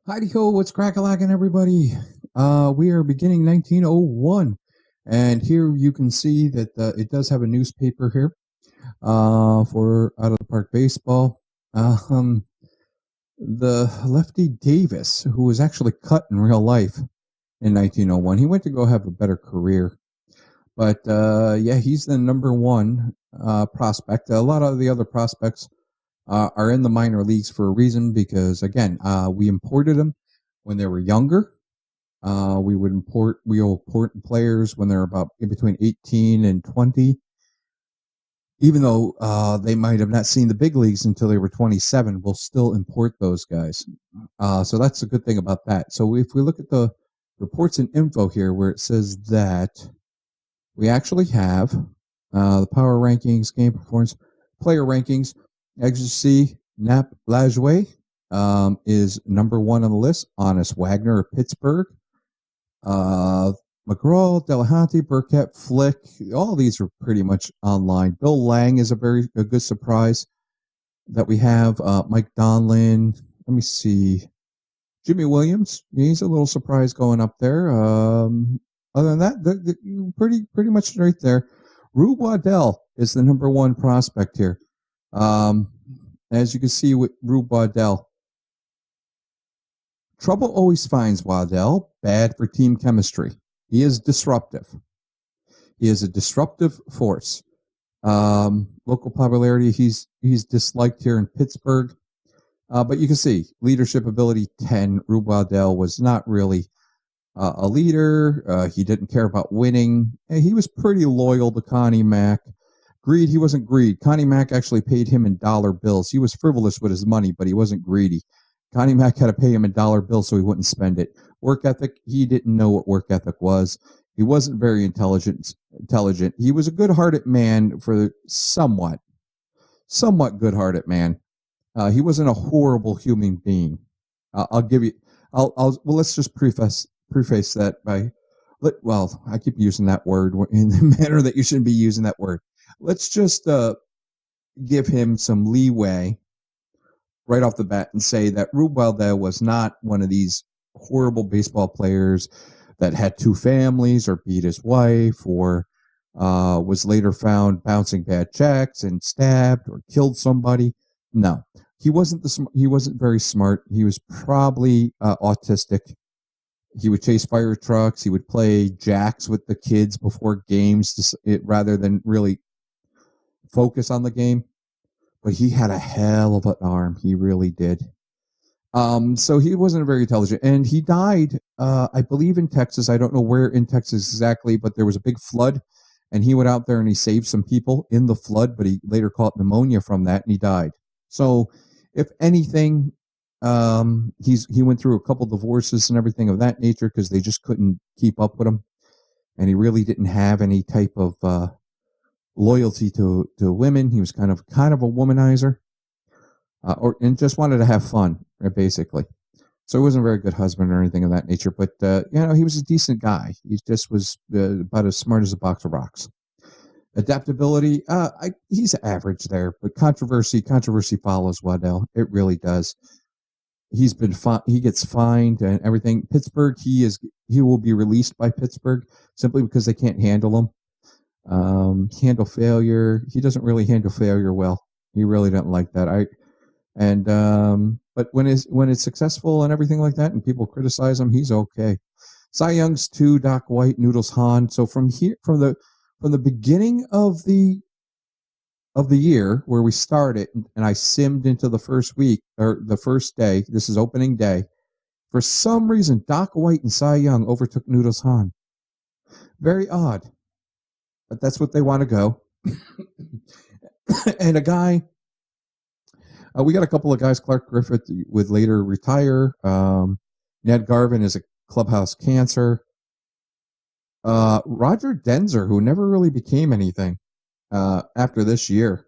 Heidi ho, what's crack-a-lackin', everybody? We are beginning 1901, and here you can see that it does have a newspaper here for Out of the Park Baseball. The Lefty Davis, who was actually cut in real life in 1901, he went to go have a better career. But yeah, he's the number one prospect. A lot of the other prospects are in the minor leagues for a reason because, again, we imported them when they were younger. We import players when they're about in between 18 and 20. Even though they might have not seen the big leagues until they were 27, we'll still import those guys. So that's a good thing about that. So if we look at the reports and info here where it says that we actually have the power rankings, game performance, player rankings. As you see, Nap Lajoie is number one on the list. Honest Wagner of Pittsburgh. McGraw, Delahanty, Burkett, Flick. All these are pretty much online. Bill Lang is a good surprise that we have. Mike Donlin. Let me see. Jimmy Williams. He's a little surprise going up there. Other than that, pretty much right there. Rue Waddell is the number one prospect here. As you can see with Rue Waddell, trouble always finds Waddell bad for team chemistry. He is disruptive. He is a disruptive force. Local popularity, he's disliked here in Pittsburgh. But you can see leadership ability 10. Rue Waddell was not really a leader. He didn't care about winning. He was pretty loyal to Connie Mack. Greed, he wasn't greed. Connie Mack actually paid him in dollar bills. He was frivolous with his money, but he wasn't greedy. Connie Mack had to pay him in dollar bills so he wouldn't spend it. Work ethic, he didn't know what work ethic was. He wasn't very intelligent. He was a good-hearted man for somewhat good-hearted man. He wasn't a horrible human being. Well, let's just preface that by, well, I keep using that word in the manner that you shouldn't be using that word. Let's just give him some leeway right off the bat and say that Rube Waddell was not one of these horrible baseball players that had two families or beat his wife or was later found bouncing bad checks and stabbed or killed somebody. No, he wasn't very smart. He was probably autistic. He would chase fire trucks. He would play jacks with the kids before games rather than really focus on the game. But he had a hell of an arm. He really did. So he wasn't very intelligent. And he died, I believe, in Texas. I don't know where in Texas exactly, but there was a big flood. And he went out there and he saved some people in the flood, but he later caught pneumonia from that and he died. So if anything, he went through a couple divorces and everything of that nature because they just couldn't keep up with him. And he really didn't have any type of loyalty to women. He was kind of a womanizer, and just wanted to have fun, basically. So he wasn't a very good husband or anything of that nature. But he was a decent guy. He just was about as smart as a box of rocks. Adaptability, he's average there. But controversy follows Waddell. It really does. He's been he gets fined and everything. Pittsburgh, he will be released by Pittsburgh simply because they can't handle him. Handle failure. He doesn't really handle failure well. He really doesn't like that. But when it's successful and everything like that, and people criticize him, he's okay. Cy Young's 2, Doc White, Noodles Hahn. So from the beginning of the year where we started, and I simmed into the first week or the first day. This is opening day. For some reason, Doc White and Cy Young overtook Noodles Hahn. Very odd. But that's what they want to go. And a guy, we got a couple of guys. Clark Griffith would later retire. Ned Garvin is a clubhouse cancer. Roger Denzer, who never really became anything after this year,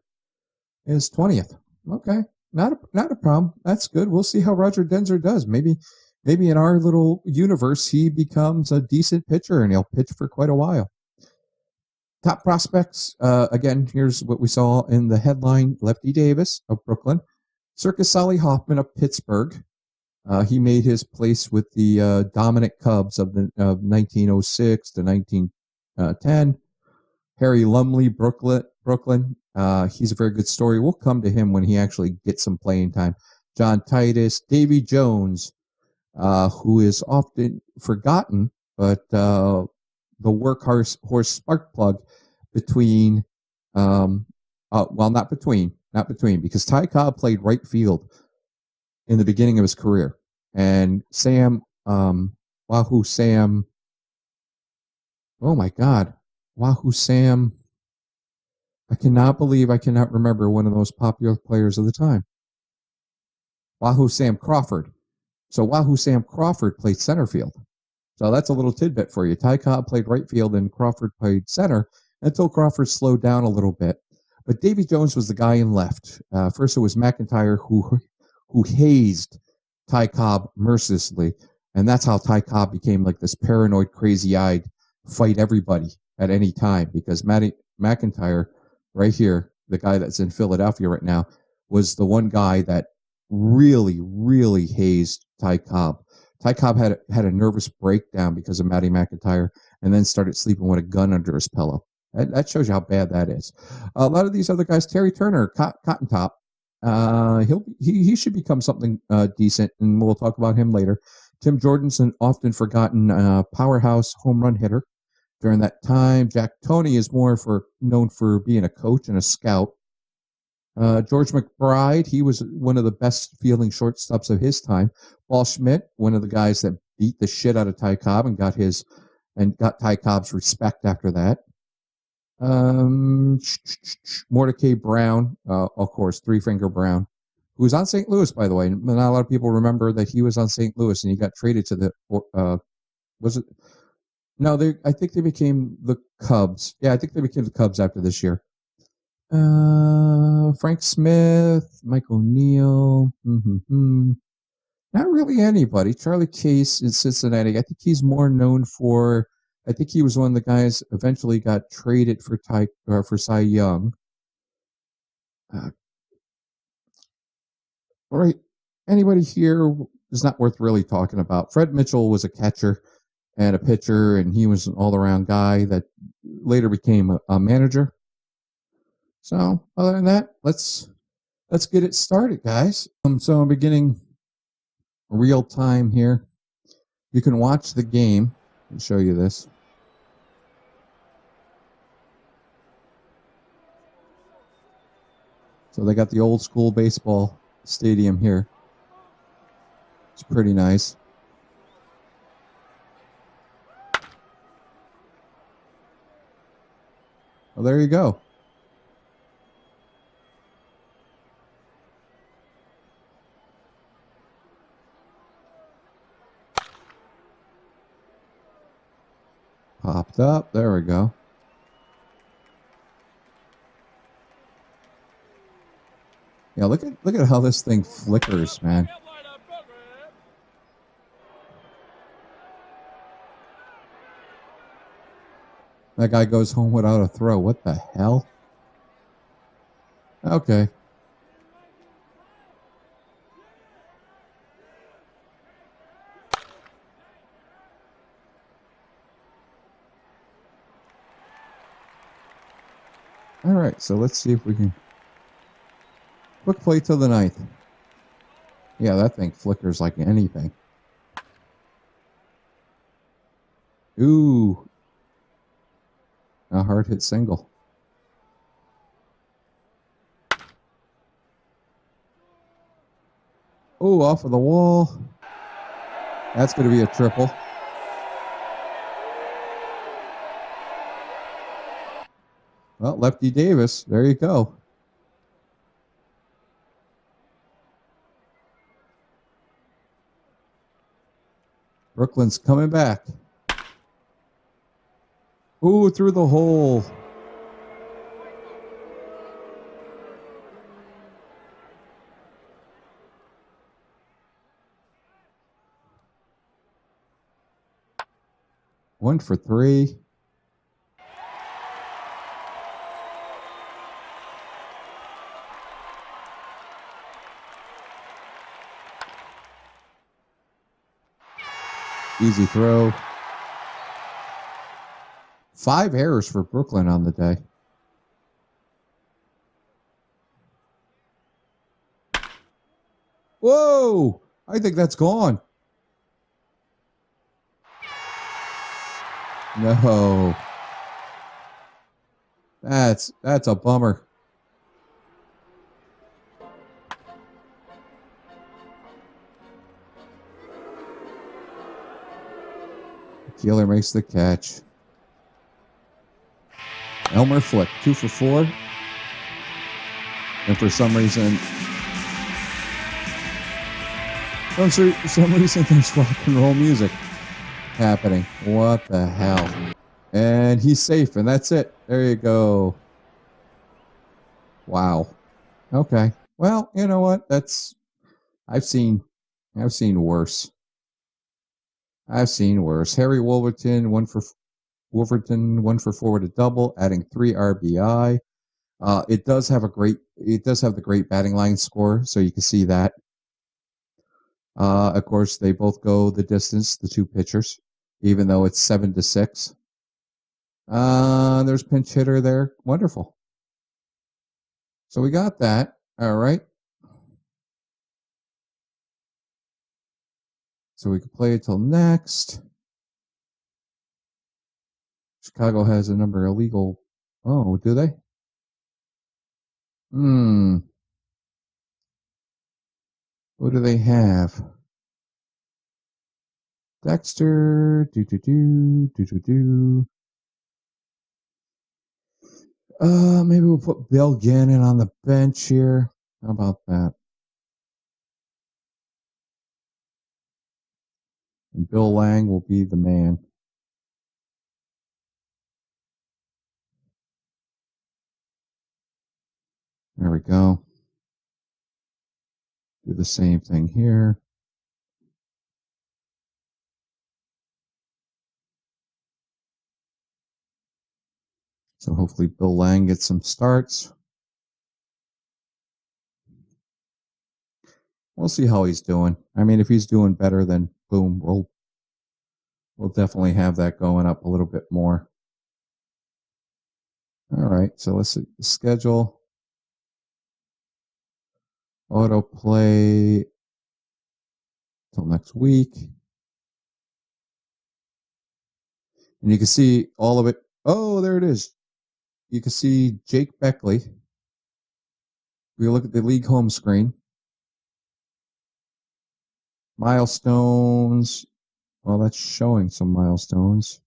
is 20th. Okay, not a problem. That's good. We'll see how Roger Denzer does. Maybe in our little universe, he becomes a decent pitcher and he'll pitch for quite a while. Top prospects, again, here's what we saw in the headline. Lefty Davis of Brooklyn. Circus Sally Hoffman of Pittsburgh. He made his place with the dominant Cubs of 1906 to 1910. Harry Lumley, Brooklyn. He's a very good story. We'll come to him when he actually gets some playing time. John Titus, Davy Jones, who is often forgotten, but the workhorse spark plug between, not between, because Ty Cobb played right field in the beginning of his career, and Wahoo Sam. Oh my God, Wahoo Sam. I cannot believe I cannot remember one of the most popular players of the time. Wahoo Sam Crawford. So Wahoo Sam Crawford played center field. So that's a little tidbit for you. Ty Cobb played right field and Crawford played center until Crawford slowed down a little bit. But Davy Jones was the guy in left. First it was McIntyre who hazed Ty Cobb mercilessly. And that's how Ty Cobb became like this paranoid, crazy-eyed, fight everybody at any time. Because McIntyre, right here, the guy that's in Philadelphia right now, was the one guy that really, really hazed Ty Cobb. Ty Cobb had a nervous breakdown because of Matty McIntyre and then started sleeping with a gun under his pillow. That shows you how bad that is. A lot of these other guys, Terry Turner, Cotton Top, he should become something decent, and we'll talk about him later. Tim Jordan's an often forgotten powerhouse home run hitter during that time. Jack Toney is more known for being a coach and a scout. George McBride, he was one of the best fielding shortstops of his time. Paul Schmidt, one of the guys that beat the shit out of Ty Cobb and got Ty Cobb's respect after that. Mordecai Brown, of course, Three Finger Brown, who was on St. Louis, by the way. Not a lot of people remember that he was on St. Louis and he got traded to the was it? No, I think they became the Cubs. Yeah, I think they became the Cubs after this year. Frank Smith, Mike O'Neill. Not really anybody. Charlie Case in Cincinnati. I think he's more known for. I think he was one of the guys eventually got traded for Cy Young. All right. Anybody here is not worth really talking about. Fred Mitchell was a catcher and a pitcher, and he was an all-around guy that later became a manager. So, other than that, let's get it started, guys. So I'm beginning real time here. You can watch the game. Let me show you this. So they got the old school baseball stadium here. It's pretty nice. Well, there you go. Popped up. There we go. Yeah, look at how this thing flickers, man. That guy goes home without a throw. What the hell? Okay. All right, so let's see if we can. Quick play till the ninth. Yeah, that thing flickers like anything. Ooh. A hard hit single. Oh, off of the wall. That's going to be a triple. Well, Lefty Davis, there you go. Brooklyn's coming back. Ooh, through the hole. One for three. Easy throw. 5 errors for Brooklyn on the day. Whoa! I think that's gone. No. That's a bummer. Keeler makes the catch. Elmer Flick, 2 for 4. And for some reason, there's rock and roll music happening. What the hell? And he's safe, and that's it. There you go. Wow. Okay. Well, you know what? I've seen worse. I've seen worse. Harry Wolverton, 1 for 4 with a double, adding 3 RBI. It does have the great batting line score, so you can see that. Of course, they both go the distance, the 2 pitchers, even though it's 7-6. There's pinch hitter there. Wonderful. So we got that. All right. So we can play it till next. Chicago has a number of illegal. Oh, do they? What do they have? Dexter. Maybe we'll put Bill Gannon on the bench here. How about that? And Bill Lang will be the man. There we go. Do the same thing here. So hopefully Bill Lang gets some starts. We'll see how he's doing. I mean, if he's doing better, then boom, we'll definitely have that going up a little bit more. All right, so let's see the schedule. Autoplay till next week. And you can see all of it. Oh, there it is. You can see Jake Beckley. We look at the league home screen. Milestones. Well, that's showing some milestones.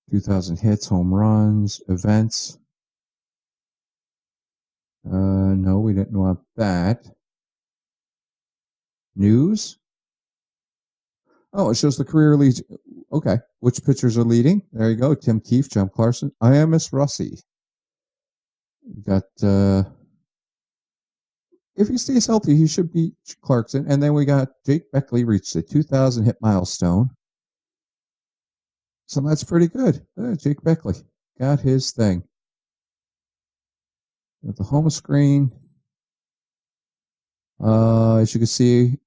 2,000 hits, home runs, events. No, we didn't want that. News. Oh, it shows the career leads. Okay. Which pitchers are leading? There you go. Tim Keefe, John Clarkson, IMS Russi. Got, if he stays healthy, he should beat Clarkson. And then we got Jake Beckley reached the 2,000 hit milestone. So that's pretty good. Jake Beckley got his thing. At the home screen, as you can see,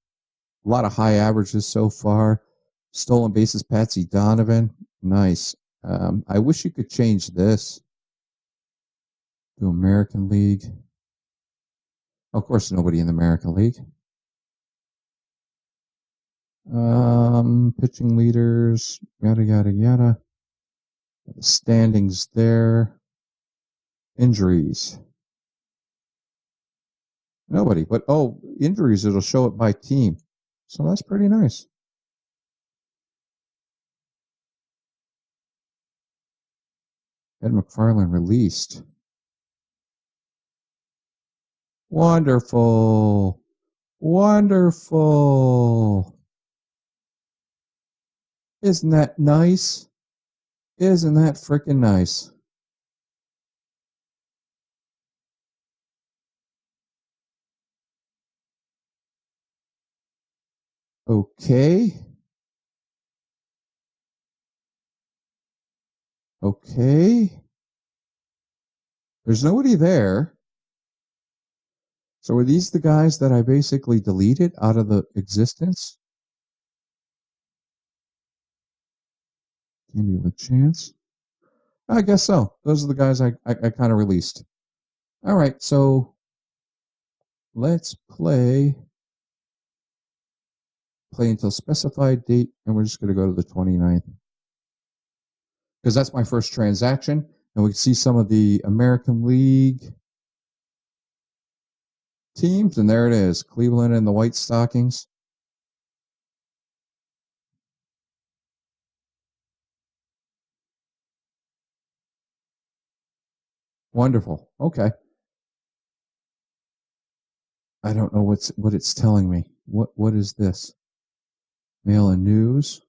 a lot of high averages so far. Stolen bases, Patsy Donovan. Nice. I wish you could change this to American League. Of course, nobody in the American League. Pitching leaders, yada, yada, yada. The standings there. Injuries. Nobody, but injuries, it'll show it by team. So that's pretty nice. Ed McFarland released. Wonderful. Wonderful. Isn't that nice? Isn't that freaking nice? Okay. Okay. There's nobody there. So are these the guys that I basically deleted out of the existence? Give you a chance. I guess so. Those are the guys I kind of released. All right, so let's play until specified date, and we're just going to go to the 29th. Because that's my first transaction, and we can see some of the American League teams, and there it is, Cleveland and the White Stockings. Wonderful. Okay. I don't know what it's telling me. What is this? Mail and news.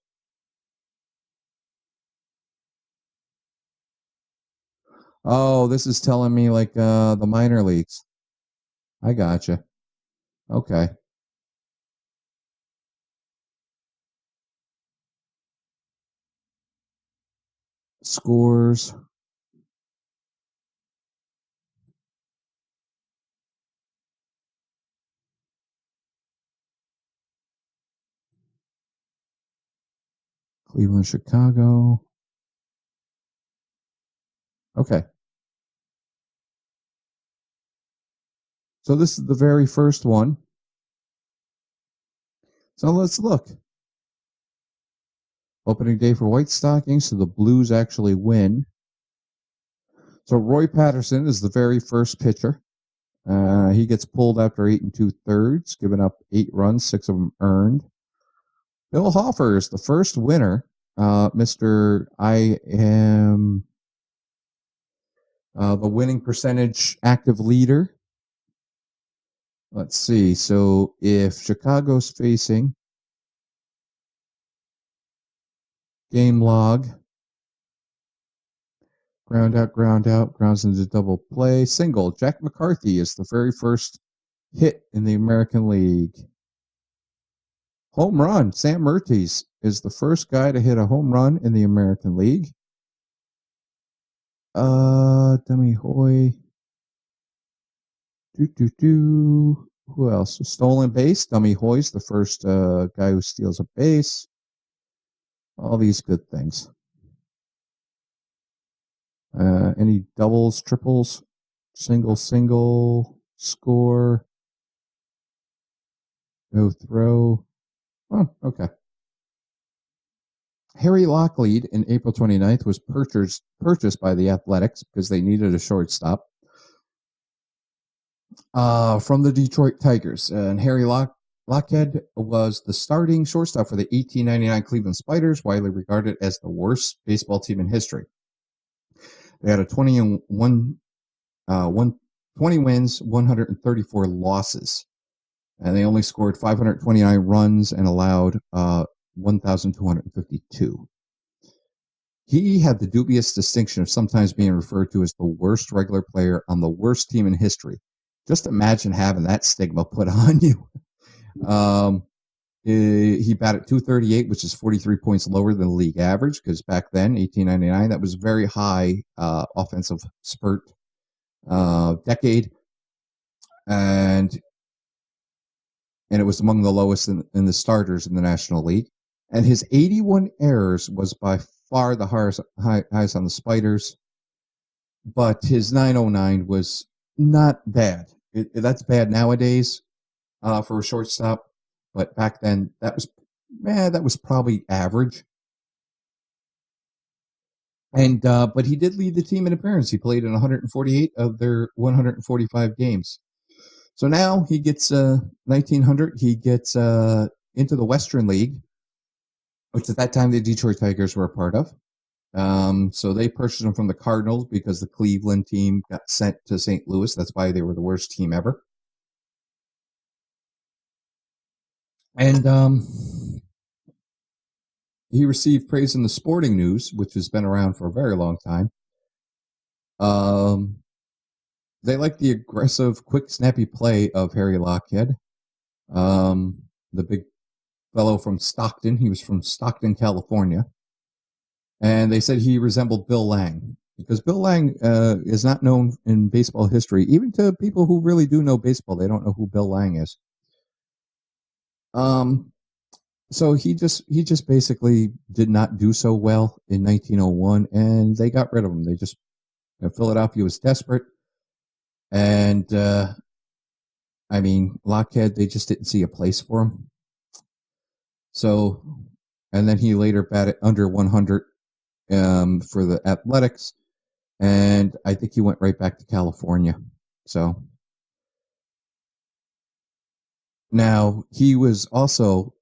Oh, this is telling me like the minor leagues. I gotcha. Okay. Scores. Cleveland, Chicago. Okay. So this is the very first one. So let's look. Opening day for White Stockings, so the Blues actually win. So Roy Patterson is the very first pitcher. He gets pulled after 8 2/3, giving up 8 runs, 6 of them earned. Bill Hoffer is the first winner. Mr. I am the winning percentage active leader. Let's see. So if Chicago's facing game log, ground out, grounds into double play, single. Jack McCarthy is the very first hit in the American League. Home run. Sam Mertes is the first guy to hit a home run in the American League. Dummy Hoy. Who else? Stolen base. Dummy Hoy's the first guy who steals a base. All these good things. Any doubles, triples, single, score, no throw. Oh, okay. Harry Locklead in April 29th was purchased by the Athletics because they needed a shortstop from the Detroit Tigers. And Harry Lockhead was the starting shortstop for the 1899 Cleveland Spiders, widely regarded as the worst baseball team in history. They had a 20 wins, 134 losses. And they only scored 529 runs and allowed 1,252. He had the dubious distinction of sometimes being referred to as the worst regular player on the worst team in history. Just imagine having that stigma put on you. He batted .238, which is 43 points lower than the league average, because back then, 1899, that was a very high offensive spurt decade. And it was among the lowest in the starters in the National League. And his 81 errors was by far the highest on the Spiders, but his 909 was not bad. That's bad nowadays for a shortstop, but back then that was probably average. And but he did lead the team in appearances. He played in 148 of their 145 games. So now he gets 1900. He gets into the Western League, which at that time the Detroit Tigers were a part of. So they purchased him from the Cardinals because the Cleveland team got sent to St. Louis. That's why they were the worst team ever. And he received praise in the Sporting News, which has been around for a very long time. They like the aggressive, quick, snappy play of Harry Lockhead. The big fellow from Stockton. He was from Stockton, California. And they said he resembled Bill Lang. because Bill Lang is not known in baseball history. Even to people who really do know baseball, they don't know who Bill Lang is. So he just basically did not do so well in 1901, and they got rid of him. They just Philadelphia was desperate, and I mean Lockheed, they just didn't see a place for him. So, and then he later batted under 100 for the Athletics, and I think he went right back to California. So now he also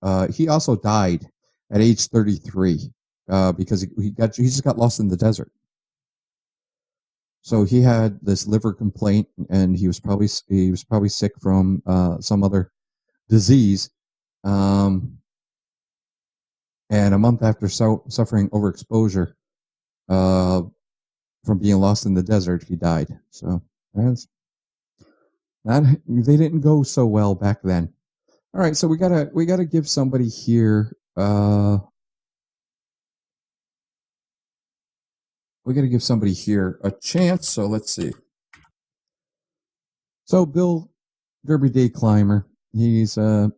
died at age 33 because he just got lost in the desert. So he had this liver complaint, and he was probably sick from some other disease. And a month after suffering overexposure from being lost in the desert, he died. So they didn't go so well back then. All right, so we gotta give somebody here. We gotta give somebody here a chance. So let's see. So Bill, Derby Day climber. He's put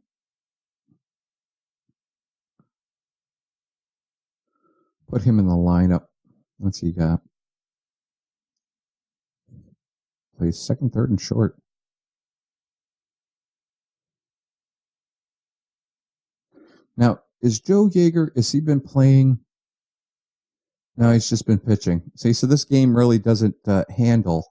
him in the lineup. What's he got? Plays second, third, and short. Now, is Joe Yeager, has he been playing? No, he's just been pitching. See, so this game really doesn't handle.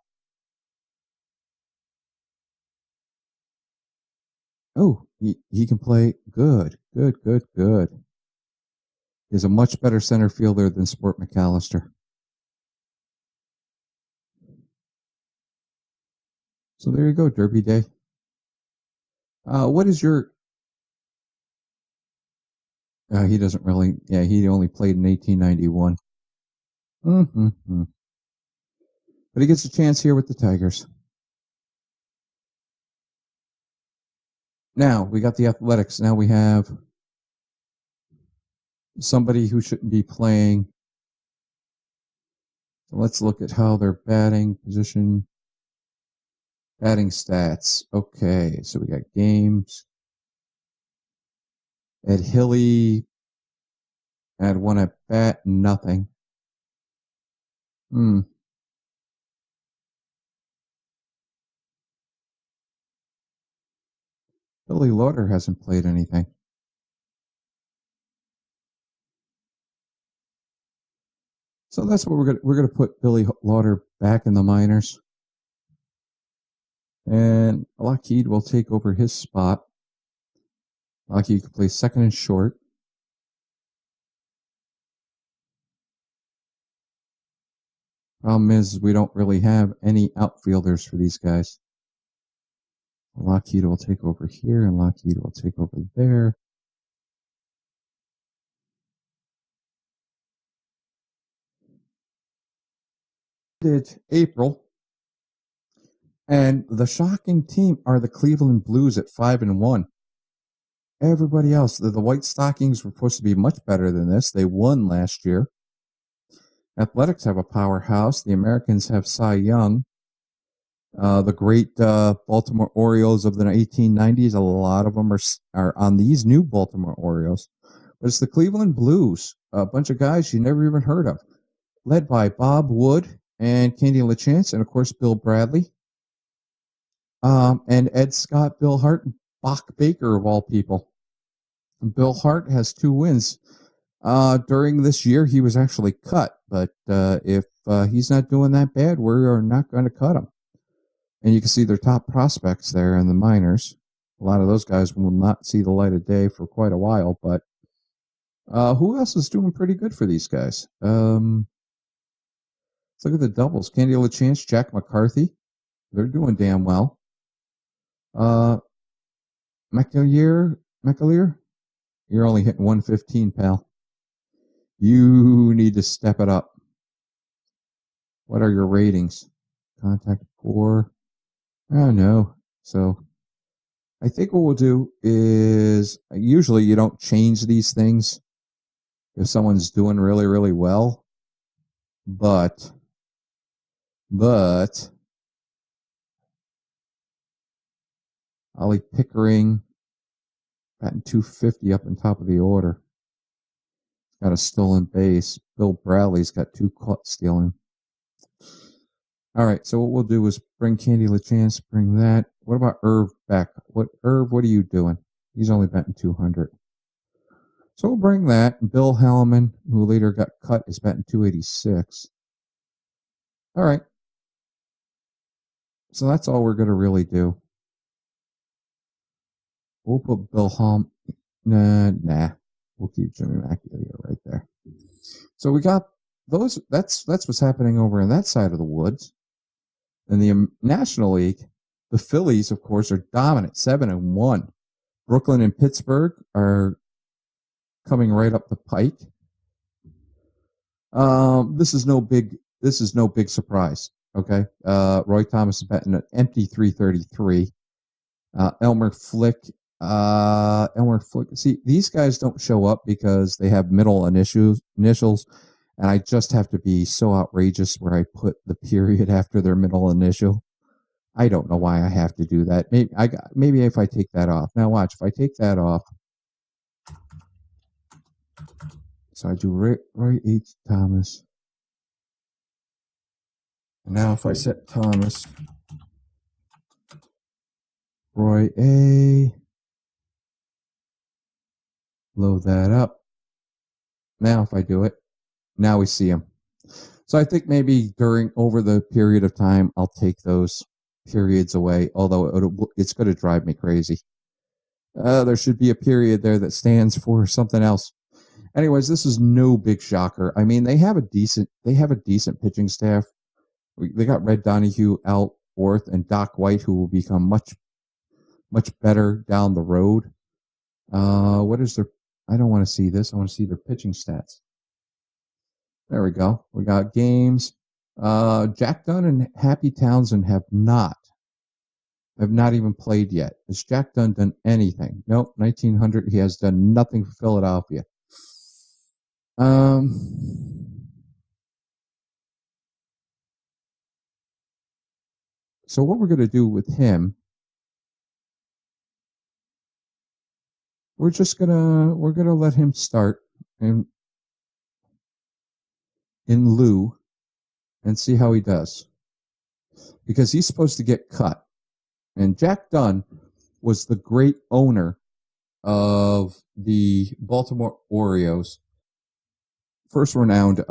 Oh, he can play good. He's a much better center fielder than Sport McAllister. So there you go, Derby Day. What is your... he doesn't really... Yeah, he only played in 1891. But he gets a chance here with the Tigers. Now, we got the Athletics. Now we have somebody who shouldn't be playing. So let's look at how their batting position... Batting stats. Okay, so we got games. Ed Hilly had one at bat, nothing. Billy Lauder hasn't played anything. So that's what we're gonna put Billy Lauder back in the minors. And Lockheed will take over his spot. Lockheed can play second and short. Problem is, we don't really have any outfielders for these guys. Lockheed will take over here, and Lockheed will take over there. Did April. And the shocking team are the Cleveland Blues at 5-1. Everybody else, the White Stockings were supposed to be much better than this. They won last year. Athletics have a powerhouse. The Americans have Cy Young. The great Baltimore Orioles of the 1890s, a lot of them are on these new Baltimore Orioles. But it's the Cleveland Blues, a bunch of guys you never even heard of, led by Bob Wood and Candy LaChance, and of course Bill Bradley. And Ed Scott, Bill Hart, and Bach Baker, of all people. And Bill Hart has 2 wins. During this year, he was actually cut, but if he's not doing that bad, we are not going to cut him. And you can see their top prospects there in the minors. A lot of those guys will not see the light of day for quite a while, but who else is doing pretty good for these guys? Let's look at the doubles. Candy LaChance, Jack McCarthy. They're doing damn well. McAleer, you're only hitting 115, pal. You need to step it up. What are your ratings? Contact poor. Oh, no. So I think what we'll do is, usually you don't change these things if someone's doing really, really well. But But Ollie Pickering batting 250 up on top of the order. Got a stolen base. Bill Bradley's got 2 caught stealing. All right, so what we'll do is bring Candy LaChance, bring that. What about Irv back? What are you doing? He's only batting 200. So we'll bring that. Bill Hellman, who later got cut, is batting 286. All right. So that's all we're going to really do. We'll put Bill Hellman. Nah. We'll keep Jimmy Macchio right there. So we got those. That's what's happening over in that side of the woods. In the National League, the Phillies, of course, are dominant, 7-1. Brooklyn and Pittsburgh are coming right up the pike. This is no big surprise. Okay, Roy Thomas is batting an empty 333. Elmer Flick. See, these guys don't show up because they have middle initials, and I just have to be so outrageous where I put the period after their middle initial. I don't know why I have to do that. Maybe if I take that off. Now watch, if I take that off. So I do Roy H. Thomas. And now if I set Thomas, Roy A. Load that up. Now if I do it, now we see them. So I think maybe over the period of time, I'll take those periods away, although it's going to drive me crazy. There should be a period there that stands for something else. Anyways, this is no big shocker. I mean, they have a decent pitching staff. They got Red Donahue, Al Orth, and Doc White, who will become much better down the road. What is their? I don't want to see this. I want to see their pitching stats. There we go. We got games. Jack Dunn and Happy Townsend have not even played yet. Has Jack Dunn done anything? Nope. 1900. He has done nothing for Philadelphia. So what we're going to do with him, we're gonna let him start in lieu and see how he does, because he's supposed to get cut. And Jack Dunn was the great owner of the Baltimore Orioles, first renowned.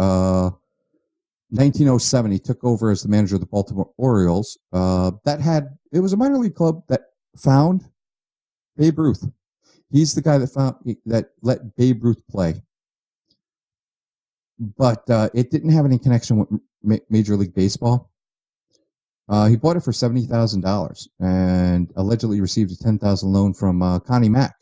1907, he took over as the manager of the Baltimore Orioles. It was a minor league club that found Babe Ruth. He's the guy that let Babe Ruth play. But it didn't have any connection with Major League Baseball. He bought it for $70,000 and allegedly received a $10,000 loan from Connie Mack.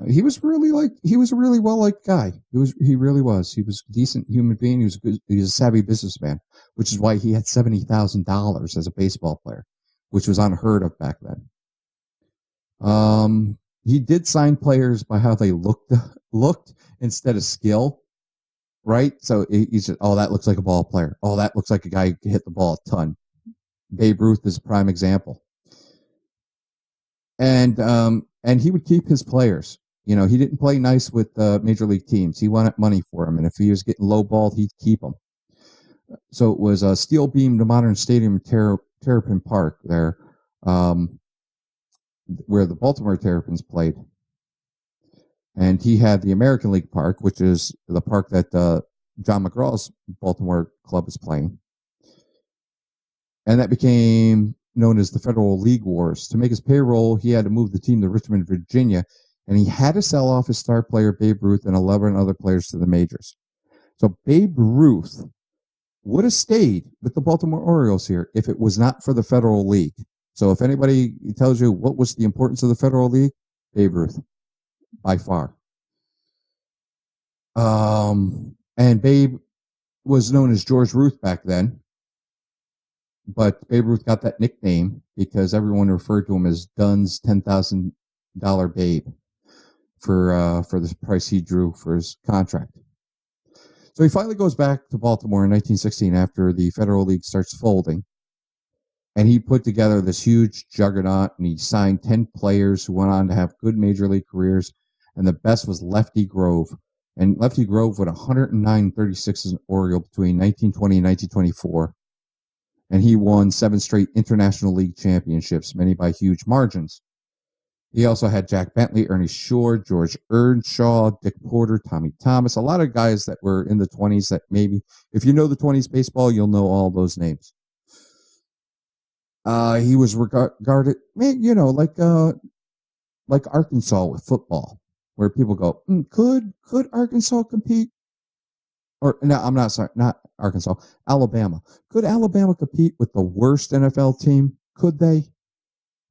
He was a really well-liked guy. He really was. He was a decent human being. He was a savvy businessman, which is why he had $70,000 as a baseball player, which was unheard of back then. He did sign players by how they looked instead of skill, right? So he said, "Oh, that looks like a ball player. Oh, that looks like a guy who can hit the ball a ton." Babe Ruth is a prime example. And he would keep his players. You know, he didn't play nice with major league teams. He wanted money for them, and if he was getting lowballed, he'd keep them. So it was a steel beamed modern stadium in Terrapin Park there, where the Baltimore Terrapins played. And he had the American League Park, which is the park that John McGraw's Baltimore club is playing. And that became known as the Federal League Wars. To make his payroll, he had to move the team to Richmond, Virginia, and he had to sell off his star player Babe Ruth and 11 other players to the majors. So Babe Ruth would have stayed with the Baltimore Orioles here if it was not for the Federal League. So if anybody tells you what was the importance of the Federal League, Babe Ruth, by far. And Babe was known as George Ruth back then. But Babe Ruth got that nickname because everyone referred to him as Dunn's $10,000 Babe for the price he drew for his contract. So he finally goes back to Baltimore in 1916 after the Federal League starts folding. And he put together this huge juggernaut, and he signed 10 players who went on to have good major league careers. And the best was Lefty Grove. And Lefty Grove went 109-36 as an Oriole between 1920 and 1924. And he won 7 straight International League championships, many by huge margins. He also had Jack Bentley, Ernie Shore, George Earnshaw, Dick Porter, Tommy Thomas, a lot of guys that were in the 20s that maybe, if you know the 20s baseball, you'll know all those names. He was regarded, like Arkansas with football, where people go, could Arkansas compete? Or no, I'm not sorry, not Arkansas, Alabama. Could Alabama compete with the worst NFL team? Could they?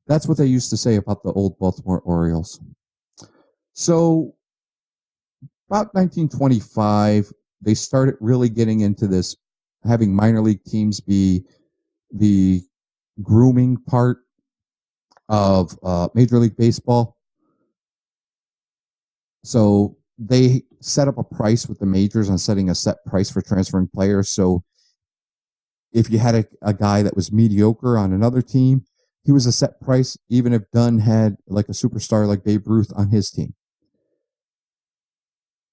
That's what they used to say about the old Baltimore Orioles. So about 1925, they started really getting into this, having minor league teams be the grooming part of Major League Baseball. So they set up a price with the majors on setting a set price for transferring players. So if you had a guy that was mediocre on another team, he was a set price, even if Dunn had like a superstar like Babe Ruth on his team.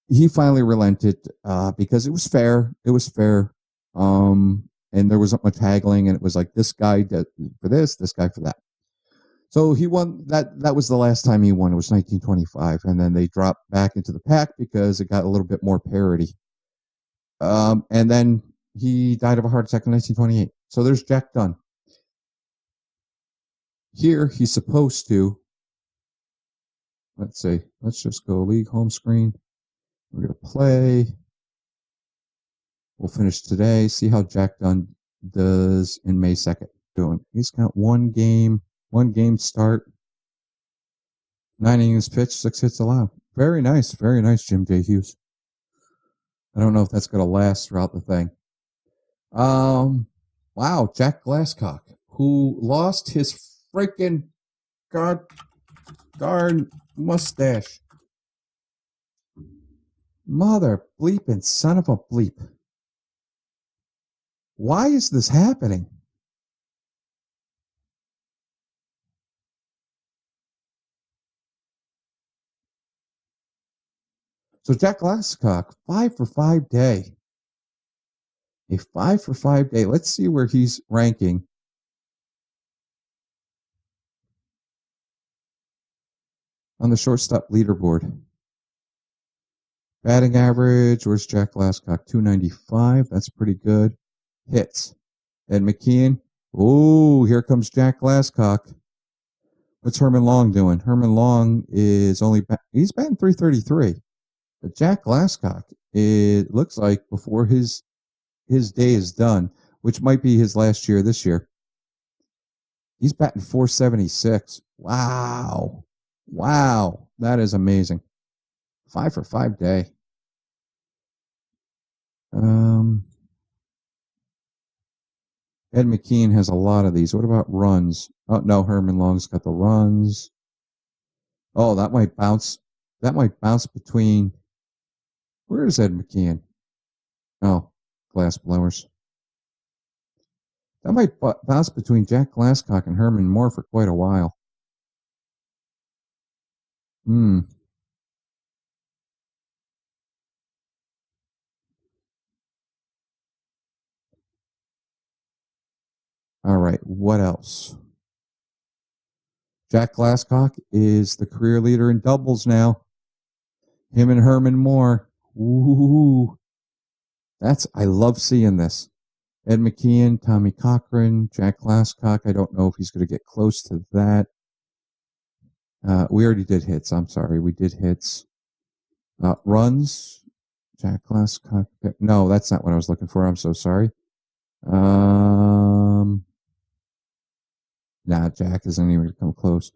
He finally relented because it was fair. It was fair. And there wasn't much haggling, and it was like this guy for this guy for that. So he won. That was the last time he won. It was 1925, and then they dropped back into the pack because it got a little bit more parity. And then he died of a heart attack in 1928. So there's Jack Dunn. Here he's supposed to. Let's see. Let's just go league home screen. We're gonna play. We'll finish today. See how Jack Dunn does in May 2nd. He's got one game start, 9 innings pitched, 6 hits allowed. Very nice, Jim J Hughes. I don't know if that's going to last throughout the thing. Wow, Jack Glasscock, who lost his freaking darn mustache. Mother bleeping son of a bleep. Why is this happening? So Jack Glasscock, 5 for 5 day. A 5 for 5 day. Let's see where he's ranking. On the shortstop leaderboard. Batting average, where's Jack Glasscock? 295. That's pretty good. Hits. Ed McKeon. Oh, here comes Jack Glasscock. What's Herman Long doing? Herman Long is he's batting 333. But Jack Glasscock, it looks like before his day is done, which might be his last year this year, he's batting 476. Wow. That is amazing. 5 for 5 day. Ed McKeon has a lot of these. What about runs? Oh, no, Herman Long's got the runs. Oh, that might bounce between. Where is Ed McKeon? Oh, glass blowers. That might bounce between Jack Glasscock and Herman Moore for quite a while. All right, what else? Jack Glasscock is the career leader in doubles now. Him and Herman Moore. Ooh. I love seeing this. Ed McKeon, Tommy Cochran, Jack Glasscock. I don't know if he's going to get close to that. We already did hits. I'm sorry. We did hits. Runs. Jack Glasscock. No, that's not what I was looking for. I'm so sorry. Nah, Jack isn't even going to come close.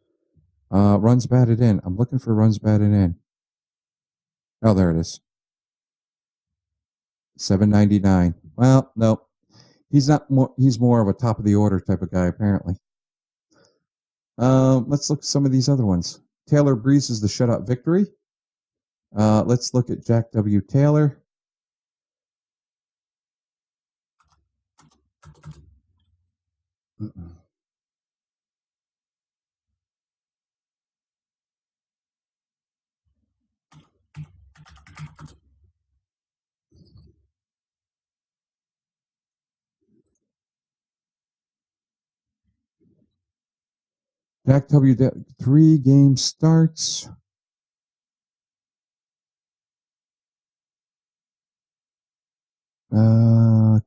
Runs batted in. I'm looking for runs batted in. Oh, there it is. 799. Well, no. He's not more. He's more of a top of the order type of guy, apparently. Let's look at some of these other ones. Taylor Breeze is the shutout victory. Let's look at Jack W. Taylor. Jack W. 3 game starts.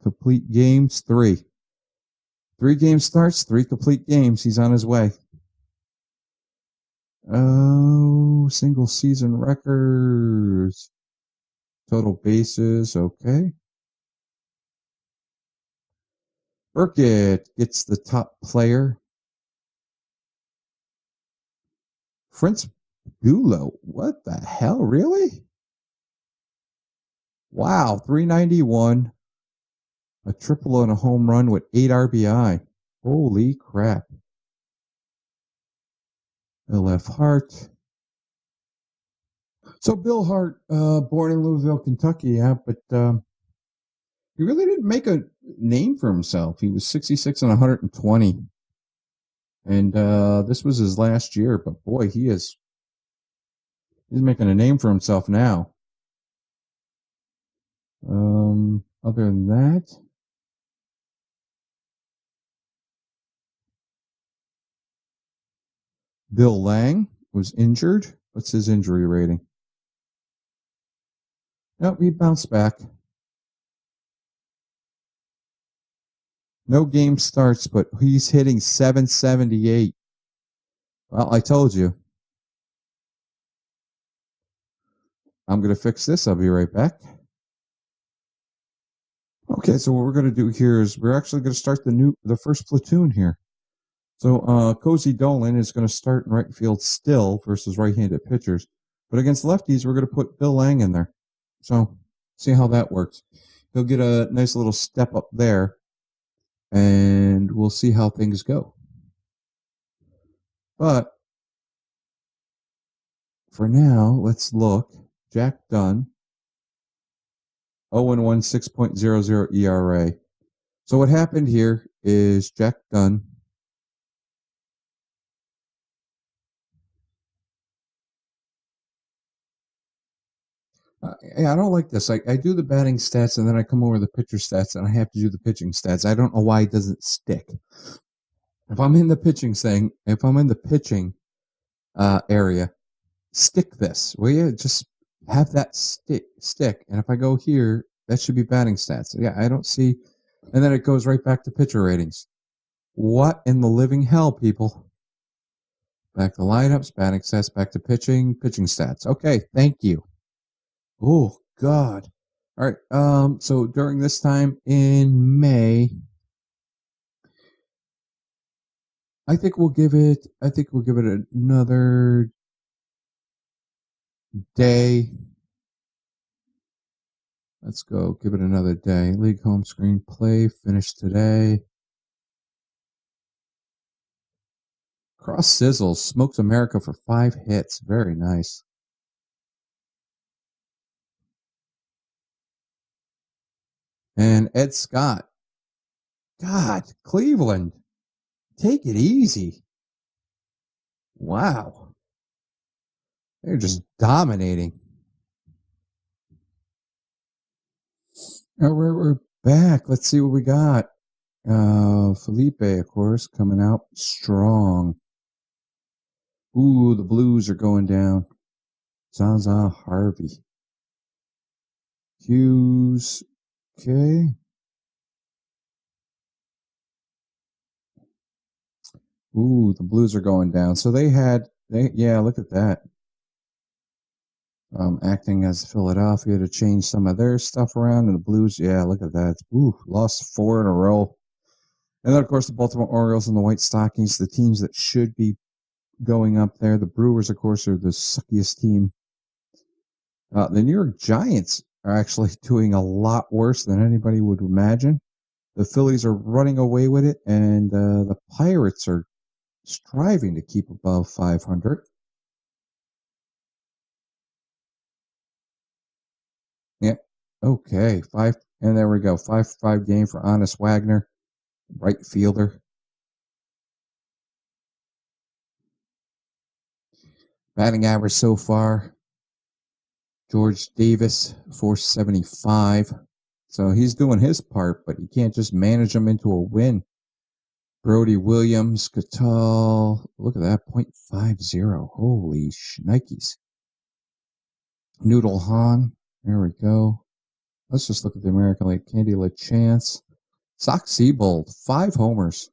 Complete games 3. 3 game starts, 3 complete games. He's on his way. Oh, single season records. Total bases, okay. Burkett gets the top player. Prince Gulo, what the hell, really? Wow, 391. A triple and a home run with 8 RBI. Holy crap. Bill F. Hart. So Bill Hart, born in Louisville, Kentucky, yeah, but he really didn't make a name for himself. He was 66 and 120. And this was his last year, but boy, he's making a name for himself now. Other than that, Bill Lang was injured. What's his injury rating? Nope, he bounced back. No game starts, but he's hitting 778. Well, I told you. I'm going to fix this. I'll be right back. Okay, so what we're going to do here is we're actually going to start the first platoon here. So Cozy Dolan is going to start in right field still versus right-handed pitchers. But against lefties, we're going to put Bill Lang in there. So see how that works. He'll get a nice little step up there, and we'll see how things go. But for now, let's look. Jack Dunn, 0-1, 6.00 ERA. So what happened here is Jack Dunn I don't like this. I do the batting stats and then I come over the pitcher stats and I have to do the pitching stats. I don't know why it doesn't stick. If I'm in the pitching area, stick this. Will you just have that stick? And if I go here, that should be batting stats. Yeah, I don't see. And then it goes right back to pitcher ratings. What in the living hell, people? Back to lineups, batting stats, back to pitching stats. Okay, thank you. Oh, God. All right. So during this time in May, I think we'll give it another day. Let's go. Give it another day. League home screen play finished today. Cross Sizzles smokes America for 5 hits. Very nice. And Ed Scott. God, Cleveland. Take it easy. Wow. They're just dominating. All right, we're back. Let's see what we got. Philippe, of course, coming out strong. Ooh, the Blues are going down. Zaza Harvey. Hughes. Okay. Ooh, the Blues are going down. So yeah, look at that. Acting as Philadelphia to change some of their stuff around, and the Blues, yeah, look at that. Ooh, lost 4 in a row. And then, of course, the Baltimore Orioles and the White Stockings, the teams that should be going up there. The Brewers, of course, are the suckiest team. The New York Giants are actually doing a lot worse than anybody would imagine. The Phillies are running away with it, and the Pirates are striving to keep above 500. Yeah. Okay. 5, and there we go. 5-5 game for Honest Wagner, right fielder. Batting average so far, George Davis, 475. So he's doing his part, but you can't just manage them into a win. Brody Williams, Catal, look at that, 0.50. Holy shnikes. Noodle Han, there we go. Let's just look at the American League. Candy LaChance. Sock Siebold, 5 homers.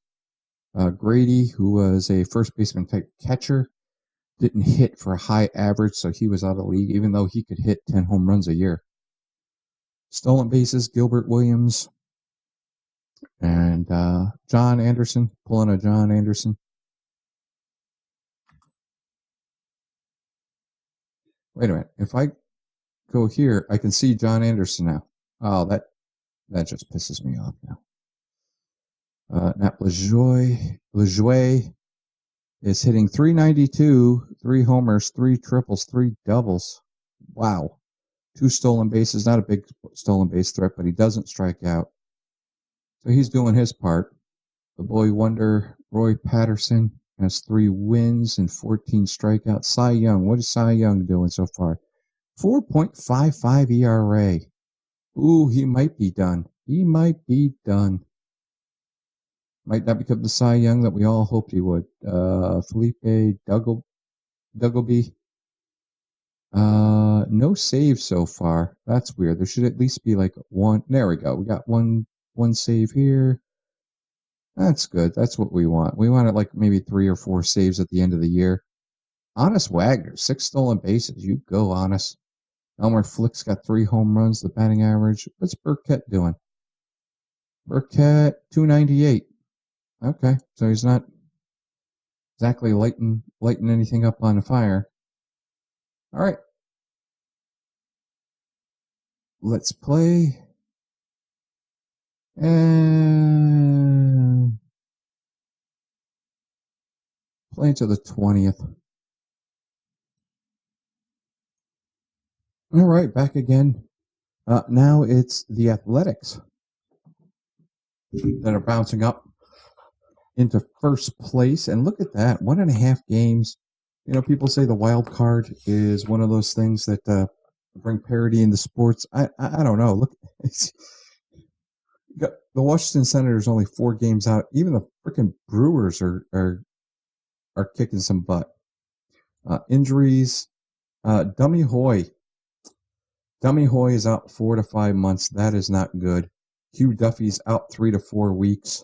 Grady, who was a first baseman type catcher, didn't hit for a high average, so he was out of the league, even though he could hit 10 home runs a year. Stolen bases, Gilbert Williams. And John Anderson, pulling a John Anderson. Wait a minute. If I go here, I can see John Anderson now. Oh, that just pisses me off now. Nat LeJoie is hitting 392, 3 homers, 3 triples, 3 doubles. Wow. 2 stolen bases, not a big stolen base threat, but he doesn't strike out. So he's doing his part. The boy wonder, Roy Patterson, has 3 wins and 14 strikeouts. Cy Young, what is Cy Young doing so far? 4.55 ERA. Ooh, he might be done. He might be done. Might not become the Cy Young that we all hoped he would. Felipe Duggleby. No save so far. That's weird. There should at least be like one. There we go. We got one save here. That's good. That's what we want. We wanted like maybe 3 or 4 saves at the end of the year. Honest Wagner, 6 stolen bases. You go, Honest. Elmer Flick's got 3 home runs. The batting average. What's Burkett doing? Burkett, 298. Okay, so he's not exactly lighting anything up on fire. All right. Let's play. And play to the 20th. All right, back again. Now it's the Athletics that are bouncing up into first place. And look at that, 1.5 games. You know, people say the wild card is one of those things that bring parity into sports. I don't know. Look, the Washington Senators only 4 games out. Even the freaking Brewers are kicking some butt. Injuries. Dummy Hoy. Dummy Hoy is out 4 to 5 months. That is not good. Hugh Duffy's out 3 to 4 weeks.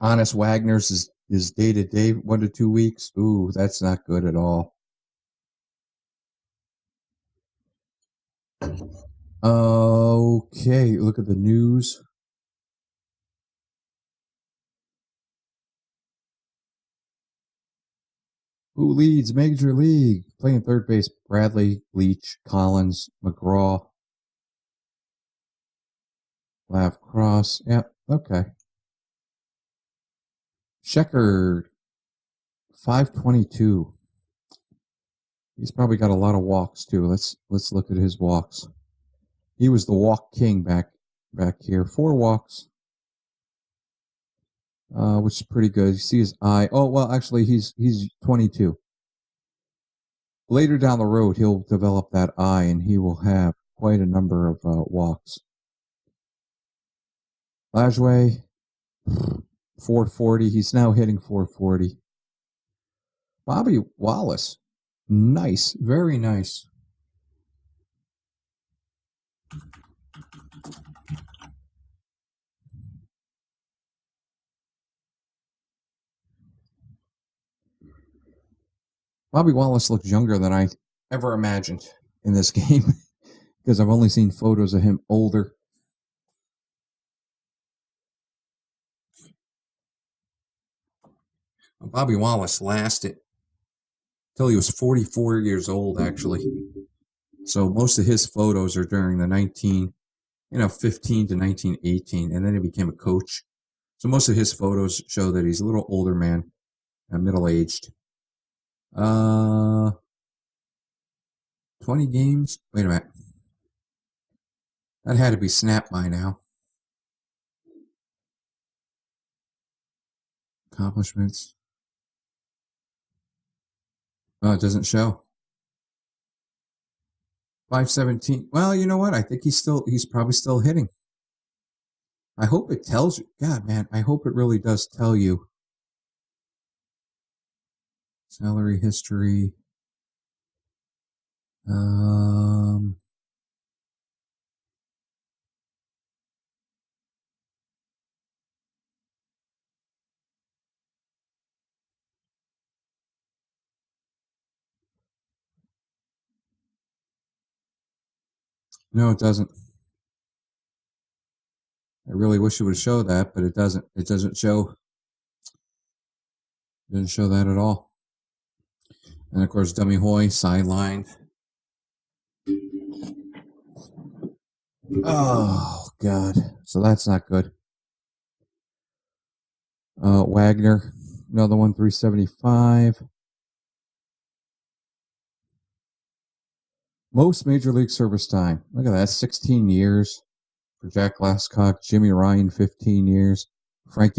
Honest Wagner's is day to day, 1 to 2 weeks. Ooh, that's not good at all. Okay, look at the news. Who leads Major League? Playing third base, Bradley, Leach, Collins, McGraw, Lav Cross. Yep, okay. Sheckard, 522. He's probably got a lot of walks too. Let's look at his walks. He was the walk king back here. 4 walks. Which is pretty good. You see his eye. Oh, well, actually, he's 22. Later down the road, he'll develop that eye, and he will have quite a number of walks. Lajoie, 440. He's now hitting 440. Bobby Wallace, nice, very nice. Bobby Wallace looks younger than I ever imagined in this game because I've only seen photos of him older. Bobby Wallace lasted till he was 44 years old, actually. So most of his photos are during the 15 to 1918, and then he became a coach. So most of his photos show that he's a little older man, middle-aged. 20 games. Wait a minute. That had to be snapped by now. Accomplishments. Oh, it doesn't show. 517. Well, you know what? I think he's probably still hitting. I hope it tells you. God, man, I hope it really does tell you. Salary history. No, it doesn't. I really wish it would show that, but it doesn't. It doesn't show. It doesn't show that at all. And of course, Dummy Hoy sidelined. Oh God! So that's not good. Wagner, another one, 375. Most Major League service time. Look at that, 16 years for Jack Glasscock. Jimmy Ryan, 15 years. Frank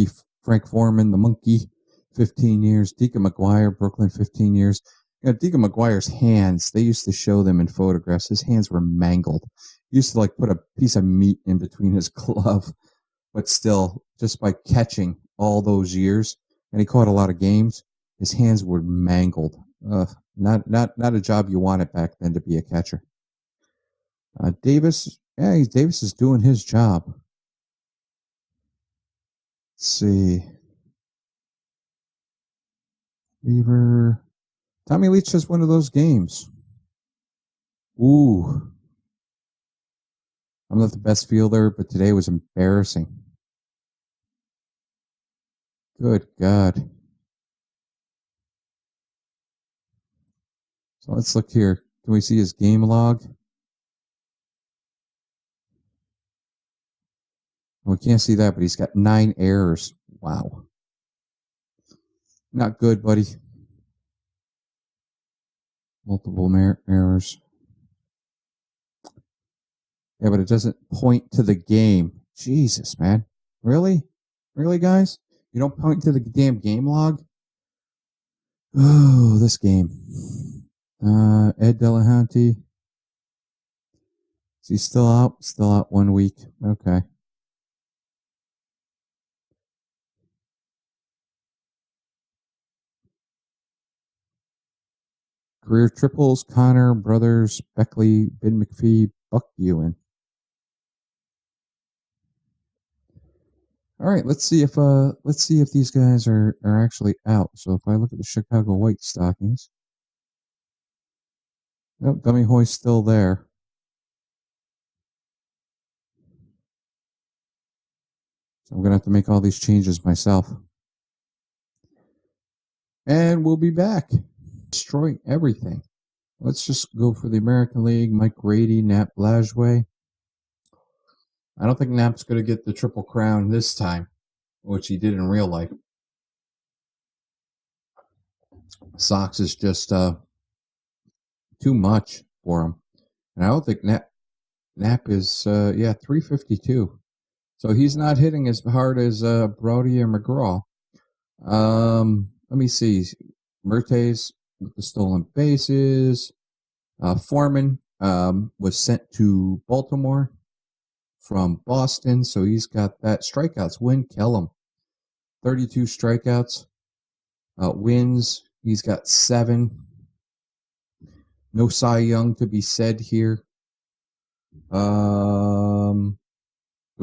Foreman, the monkey, 15 years. Deikun McGuire, Brooklyn, 15 years. You know, Deikun McGuire's hands, they used to show them in photographs. His hands were mangled. He used to like put a piece of meat in between his glove, but still, just by catching all those years, and he caught a lot of games, his hands were mangled. Not a job you wanted back then to be a catcher. Davis, yeah, Davis is doing his job. Let's see. Beaver. Tommy Leach has one of those games. Ooh. I'm not the best fielder, but today was embarrassing. Good God. So let's look here. Can we see his game log? We can't see that, but he's got 9 errors. Wow. Not good, buddy. Multiple errors. Yeah, but it doesn't point to the game. Jesus, man. Really? Really, guys? You don't point to the damn game log? Oh, this game. Ed Delahanty. Is he still out? Still out 1 week. Okay. Career triples, Connor, Brothers, Beckley, Ben McPhee, Buck Ewan. All right, let's see if these guys are actually out. So if I look at the Chicago White Stockings, nope, Dummy Hoy's still there. So I'm gonna have to make all these changes myself. And we'll be back. Destroying everything. Let's just go for the American League. Mike Grady, Nap Blajway. I don't think Nap's going to get the Triple Crown this time, which he did in real life. Sox is just too much for him. And I don't think Nap is, 352. So he's not hitting as hard as Brody or McGraw. Let me see. Mertes with the stolen bases. Foreman was sent to Baltimore from Boston, so he's got that. Strikeouts, Win Kellum, 32 strikeouts. Wins, he's got 7. No Cy Young to be said here. We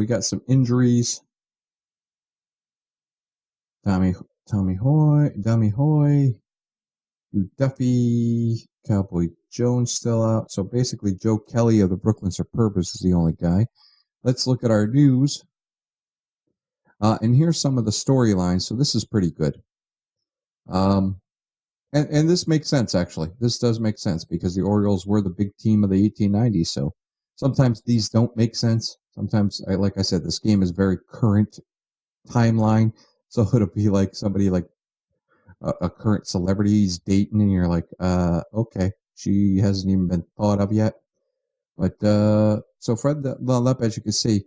got some injuries. Dummy Hoy, Duffy, Cowboy Jones still out. So basically, Joe Kelly of the Brooklyn Superbs is the only guy. Let's look at our news. And here's some of the storylines. So this is pretty good. And this makes sense, actually. This does make sense because the Orioles were the big team of the 1890s. So sometimes these don't make sense. Sometimes, like I said, this game is very current timeline. So it'll be like somebody like a current celebrity's dating, and you're like, okay, she hasn't even been thought of yet. But so Fred Lep, as you can see,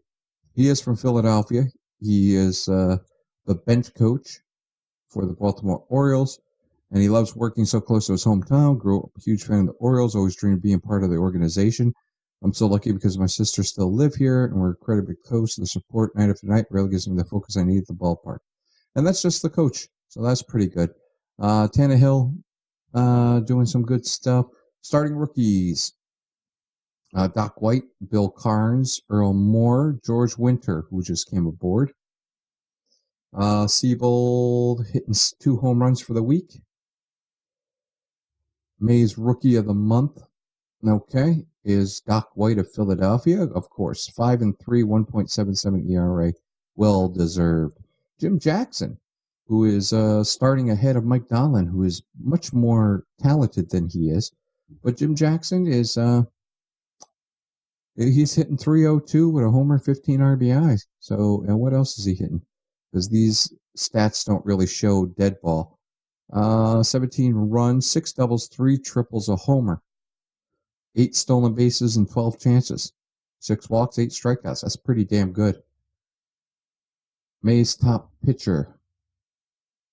he is from Philadelphia. He is the bench coach for the Baltimore Orioles, and he loves working so close to his hometown. Grew up a huge fan of the Orioles, always dreamed of being part of the organization. I'm so lucky because my sisters still live here, and we're incredibly close. The support night after night really gives me the focus I need at the ballpark. And that's just the coach, so that's pretty good. Tannehill doing some good stuff. Starting rookies. Doc White, Bill Carnes, Earl Moore, George Winter, who just came aboard. Siebold hitting 2 home runs for the week. May's Rookie of the Month, okay, is Doc White of Philadelphia, of course. 5-3, 1.77 ERA, well deserved. Jim Jackson, who is starting ahead of Mike Donlin, who is much more talented than he is. But Jim Jackson is he's hitting 302 with a homer, 15 RBIs. So, and what else is he hitting? Because these stats don't really show dead ball. 17 runs, 6 doubles, 3 triples, a homer. 8 stolen bases and 12 chances. 6 walks, 8 strikeouts. That's pretty damn good. May's top pitcher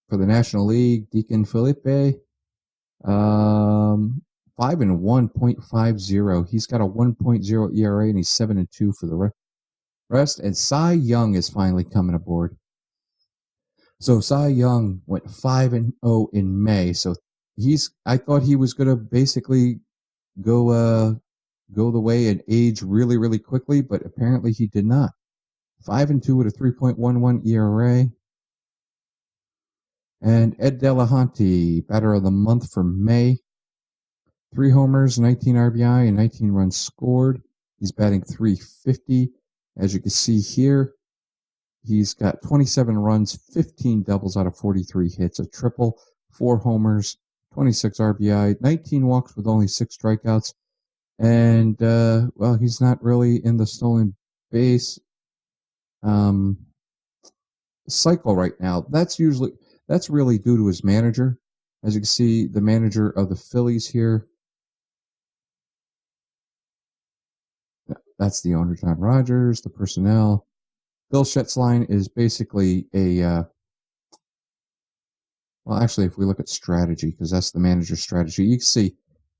for the National League, Deikun Philippe. 5-1.50. He's got a 1.0 ERA and he's 7-2 for the rest. And Cy Young is finally coming aboard. So Cy Young went 5-0 in May. So I thought he was going to basically go the way and age really, really quickly, but apparently he did not. 5-2 with a 3.11 ERA. And Ed Delahanty, batter of the month for May. 3 homers, 19 RBI, and 19 runs scored. He's batting .350. As you can see here, he's got 27 runs, 15 doubles out of 43 hits, a triple, 4 homers, 26 RBI, 19 walks with only 6 strikeouts. And, well, he's not really in the stolen base cycle right now. That's really due to his manager. As you can see, the manager of the Phillies here, that's the owner, John Rogers, the personnel. Bill Schätzlein is basically well, actually, if we look at strategy, because that's the manager's strategy, you can see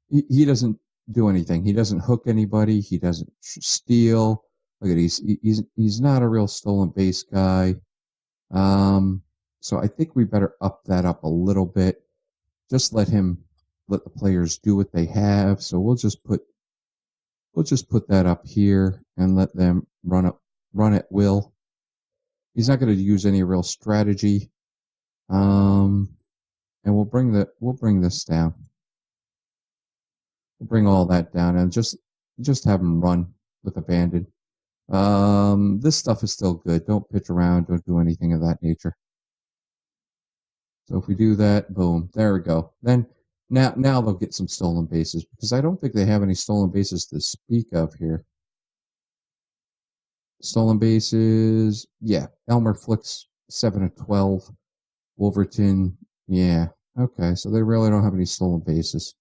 he doesn't do anything. He doesn't hook anybody. He doesn't steal. Look at he's not a real stolen base guy. So I think we better up that up a little bit. Just let the players do what they have. So we'll just put that up here and let them run at will. He's not going to use any real strategy. And we'll bring this down. We'll bring all that down and just have him run with abandon. This stuff is still good. Don't pitch around. Don't do anything of that nature. So if we do that, boom, there we go. Then now they'll get some stolen bases because I don't think they have any stolen bases to speak of here. Stolen bases, yeah. Elmer Flicks 7-12. Wolverton, yeah. Okay, so they really don't have any stolen bases.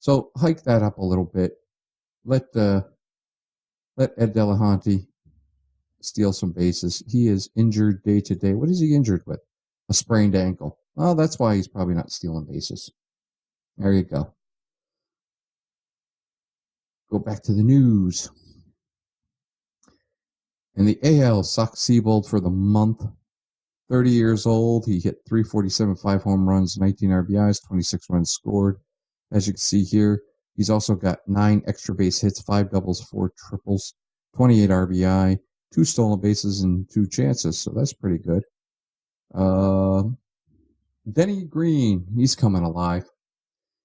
So hike that up a little bit. Let Ed Delahanty steal some bases. He is injured day to day. What is he injured with? A sprained ankle. Well, that's why he's probably not stealing bases. There you go. Go back to the news. In the AL, Sock Siebold for the month. 30 years old. He hit .347, 5 home runs, 19 RBIs, 26 runs scored. As you can see here, he's also got 9 extra base hits, 5 doubles, 4 triples, 28 RBI, 2 stolen bases, and 2 chances. So that's pretty good. Denny Green, he's coming alive.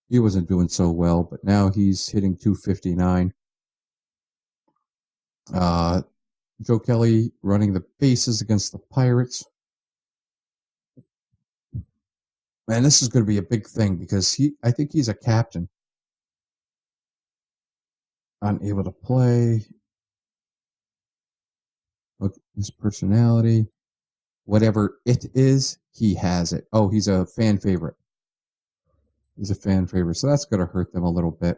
He wasn't doing so well, but now he's hitting .259. Joe Kelly running the bases against the Pirates. Man, this is going to be a big thing because I think he's a captain. Unable to play. Look, his personality. Whatever it is, he has it. Oh, he's a fan favorite. He's a fan favorite, so that's going to hurt them a little bit.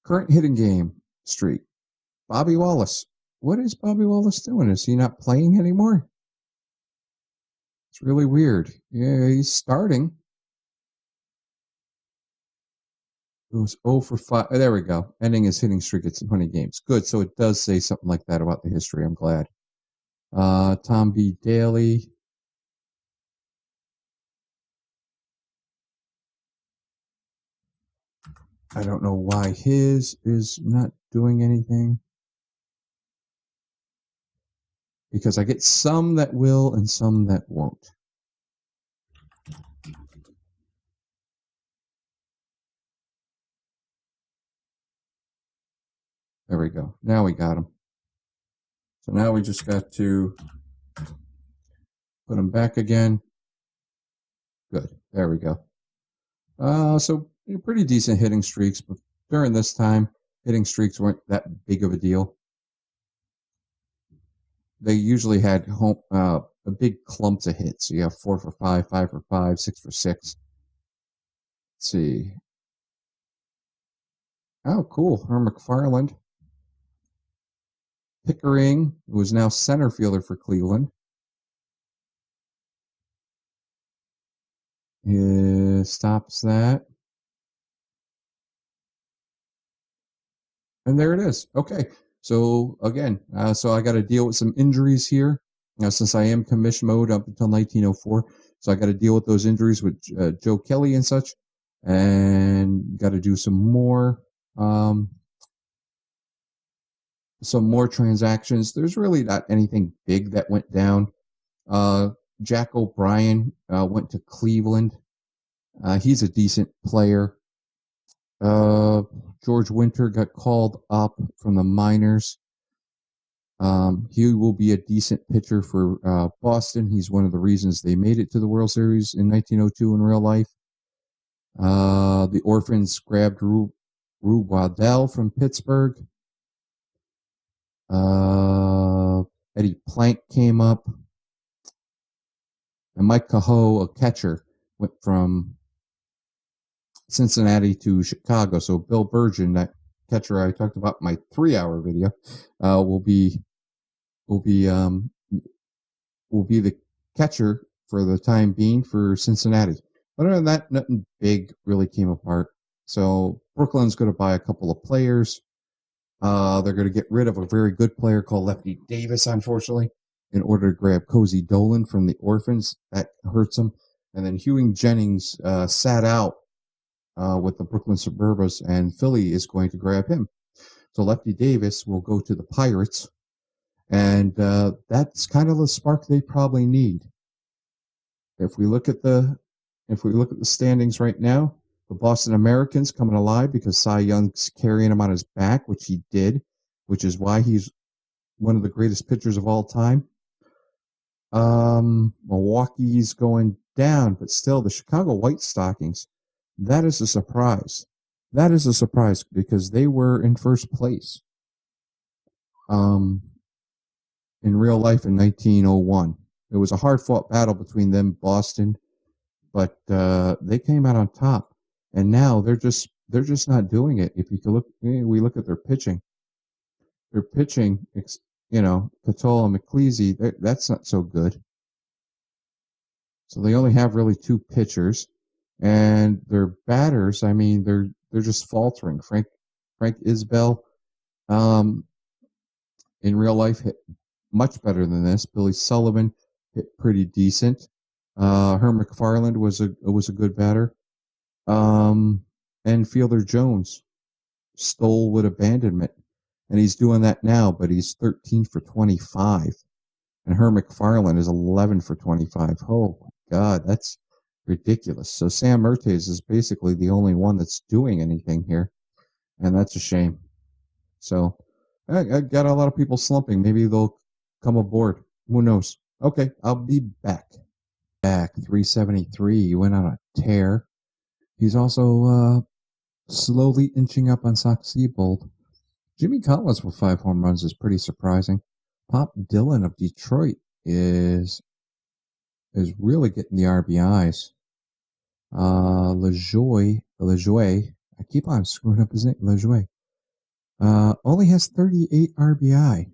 Current hitting game streak. Bobby Wallace. What is Bobby Wallace doing? Is he not playing anymore? It's really weird. Yeah, he's starting. It was 0 for 5. There we go. Ending his hitting streak at 20 games. Good. So it does say something like that about the history. I'm glad. Tom B. Daly. I don't know why his is not doing anything. Because I get some that will and some that won't. There we go. Now we got him. So now we just got to put him back again. Good. There we go. So pretty decent hitting streaks, but during this time, hitting streaks weren't that big of a deal. They usually had a big clumps of hits. So you have 4 for 5, 5 for 5, 6 for 6. Let's see. Oh, cool. Herm McFarland. Pickering, who is now center fielder for Cleveland. Stops that. And there it is. Okay. So again, so I got to deal with some injuries here. Since I am commission mode up until 1904. So I got to deal with those injuries with Joe Kelly and such. And got to do some more transactions. There's really not anything big that went down. Jack O'Brien went to Cleveland. He's a decent player. George Winter got called up from the minors. He will be a decent pitcher for Boston. He's one of the reasons they made it to the World Series in 1902 in real life. The Orphans grabbed Rue Waddell from Pittsburgh. Eddie Plank came up. And Mike Cahoe, a catcher, went from Cincinnati to Chicago. So Bill Burgeon, that catcher I talked about in my 3-hour video, will be the catcher for the time being for Cincinnati. But other than that, nothing big really came apart. So Brooklyn's going to buy a couple of players. They're going to get rid of a very good player called Lefty Davis, unfortunately, in order to grab Cozy Dolan from the Orphans. That hurts them. And then Hewing Jennings sat out with the Brooklyn Suburbas, and Philly is going to grab him. So Lefty Davis will go to the Pirates, and that's kind of the spark they probably need. If we look at the standings right now, the Boston Americans coming alive because Cy Young's carrying him on his back, which he did, which is why he's one of the greatest pitchers of all time. Milwaukee's going down, but still the Chicago White Stockings, that is a surprise. That is a surprise because they were in first place in real life in 1901. It was a hard-fought battle between them, Boston, but they came out on top. And now they're just not doing it. If you could look, we look at their pitching. Their pitching, Catola and McCleasy, that's not so good. So they only have really 2 pitchers, and their batters, I mean, they're just faltering. Frank Isbell, in real life, hit much better than this. Billy Sullivan hit pretty decent. Herm McFarland was a good batter. And Fielder Jones stole with abandonment, and he's doing that now, but he's 13 for 25, and Herm McFarland is 11 for 25. Oh my God, that's ridiculous. So Sam Mertes is basically the only one that's doing anything here, and that's a shame. So I got a lot of people slumping. Maybe they'll come aboard. Who knows? Okay, I'll be back. 373. You went on a tear. He's also slowly inching up on Sox Siebold. Jimmy Collins with 5 home runs is pretty surprising. Pop Dylan of Detroit is really getting the RBIs. LeJoy, I keep on screwing up his name, LeJoy, only has 38 RBI.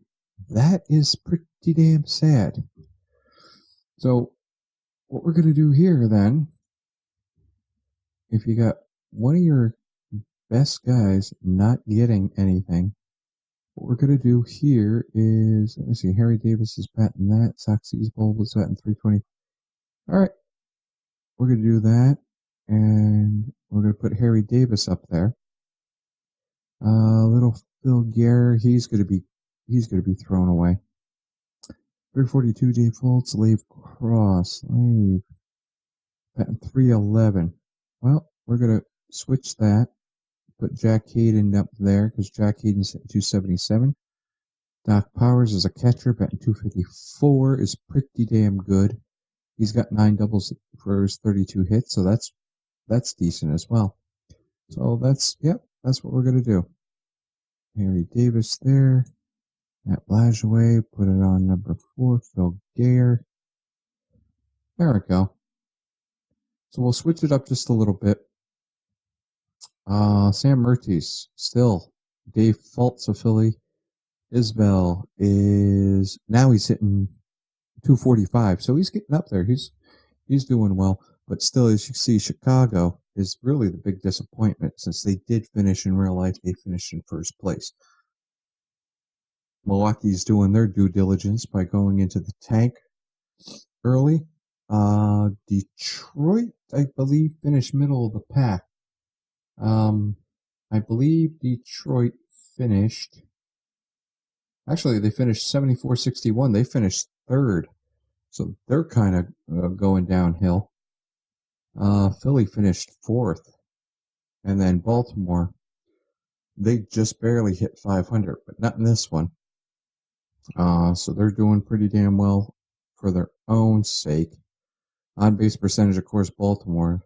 That is pretty damn sad. So what we're going to do here then, if you got one of your best guys not getting anything, what we're going to do here is, let me see, Harry Davis is batting that, Saxy's Bowl is batting 320. All right, we're going to do that, and we're going to put Harry Davis up there. Little Phil Guerre, he's going to be thrown away. 342 default, Slave Cross, Slave, batting 311. Well, we're going to switch that. Put Jack Hayden up there because Jack Hayden's at 277. Doc Powers is a catcher, batting 254, is pretty damn good. He's got 9 doubles for his 32 hits, so that's decent as well. So that's what we're gonna do. Harry Davis there. Matt Blageway, put it on number 4, Phil Gayer. There we go. So we'll switch it up just a little bit. Sam Mertes, still. Dave Fultz of Philly. Isbell is, now he's hitting 245, so he's getting up there. He's doing well. But still, as you see, Chicago is really the big disappointment since they did finish in real life. They finished in first place. Milwaukee's doing their due diligence by going into the tank early. Detroit, I believe, finished middle of the pack. I believe Detroit finished. Actually, they finished 74-61. They finished third. So they're kind of going downhill. Philly finished fourth. And then Baltimore, they just barely hit 500, but not in this one. So they're doing pretty damn well for their own sake. On base percentage, of course, Baltimore.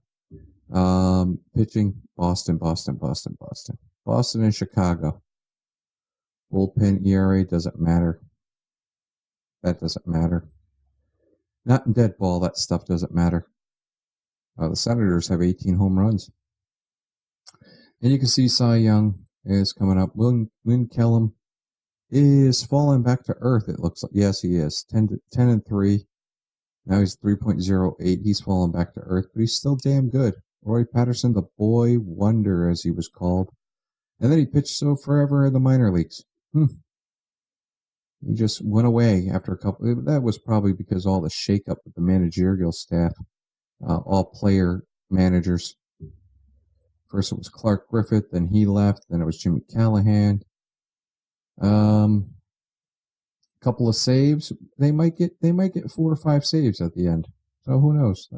Pitching, Boston and Chicago. Bullpen ERA doesn't matter. That doesn't matter. Not in dead ball, that stuff doesn't matter. The Senators have 18 home runs. And you can see Cy Young is coming up. Win Kellum is falling back to earth, it looks like. Yes, he is. 10-3. Now he's 3.08. He's falling back to earth, but he's still damn good. Roy Patterson, the boy wonder, as he was called. And then he pitched so forever in the minor leagues. He just went away after a couple. That was probably because all the shakeup with the managerial staff, all player managers. First it was Clark Griffith, then he left, then it was Jimmy Callahan. Couple of saves. They might get 4 or 5 saves at the end. So who knows?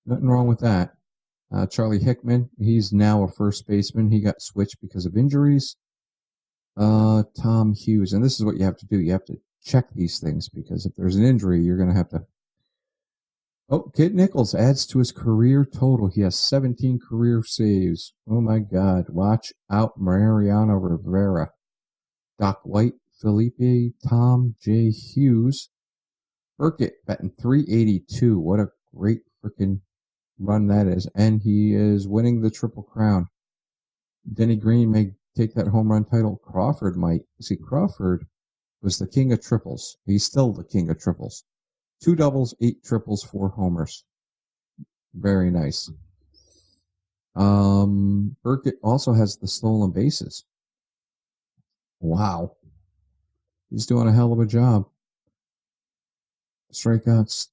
Nothing wrong with that. Charlie Hickman, he's now a first baseman. He got switched because of injuries. Tom Hughes, and this is what you have to do. You have to check these things because if there's an injury, you're going to have to. Oh, Kit Nichols adds to his career total. He has 17 career saves. Oh my God. Watch out, Mariano Rivera. Doc White, Felipe, Tom, J Hughes. Burkett batting 382. What a great freaking run that is. And he is winning the Triple Crown. Denny Green may take that home run title. Crawford might. See, Crawford was the king of triples. He's still the king of triples. 2 doubles, 8 triples, 4 homers. Very nice. Burkett also has the stolen bases. Wow. He's doing a hell of a job. Strikeouts.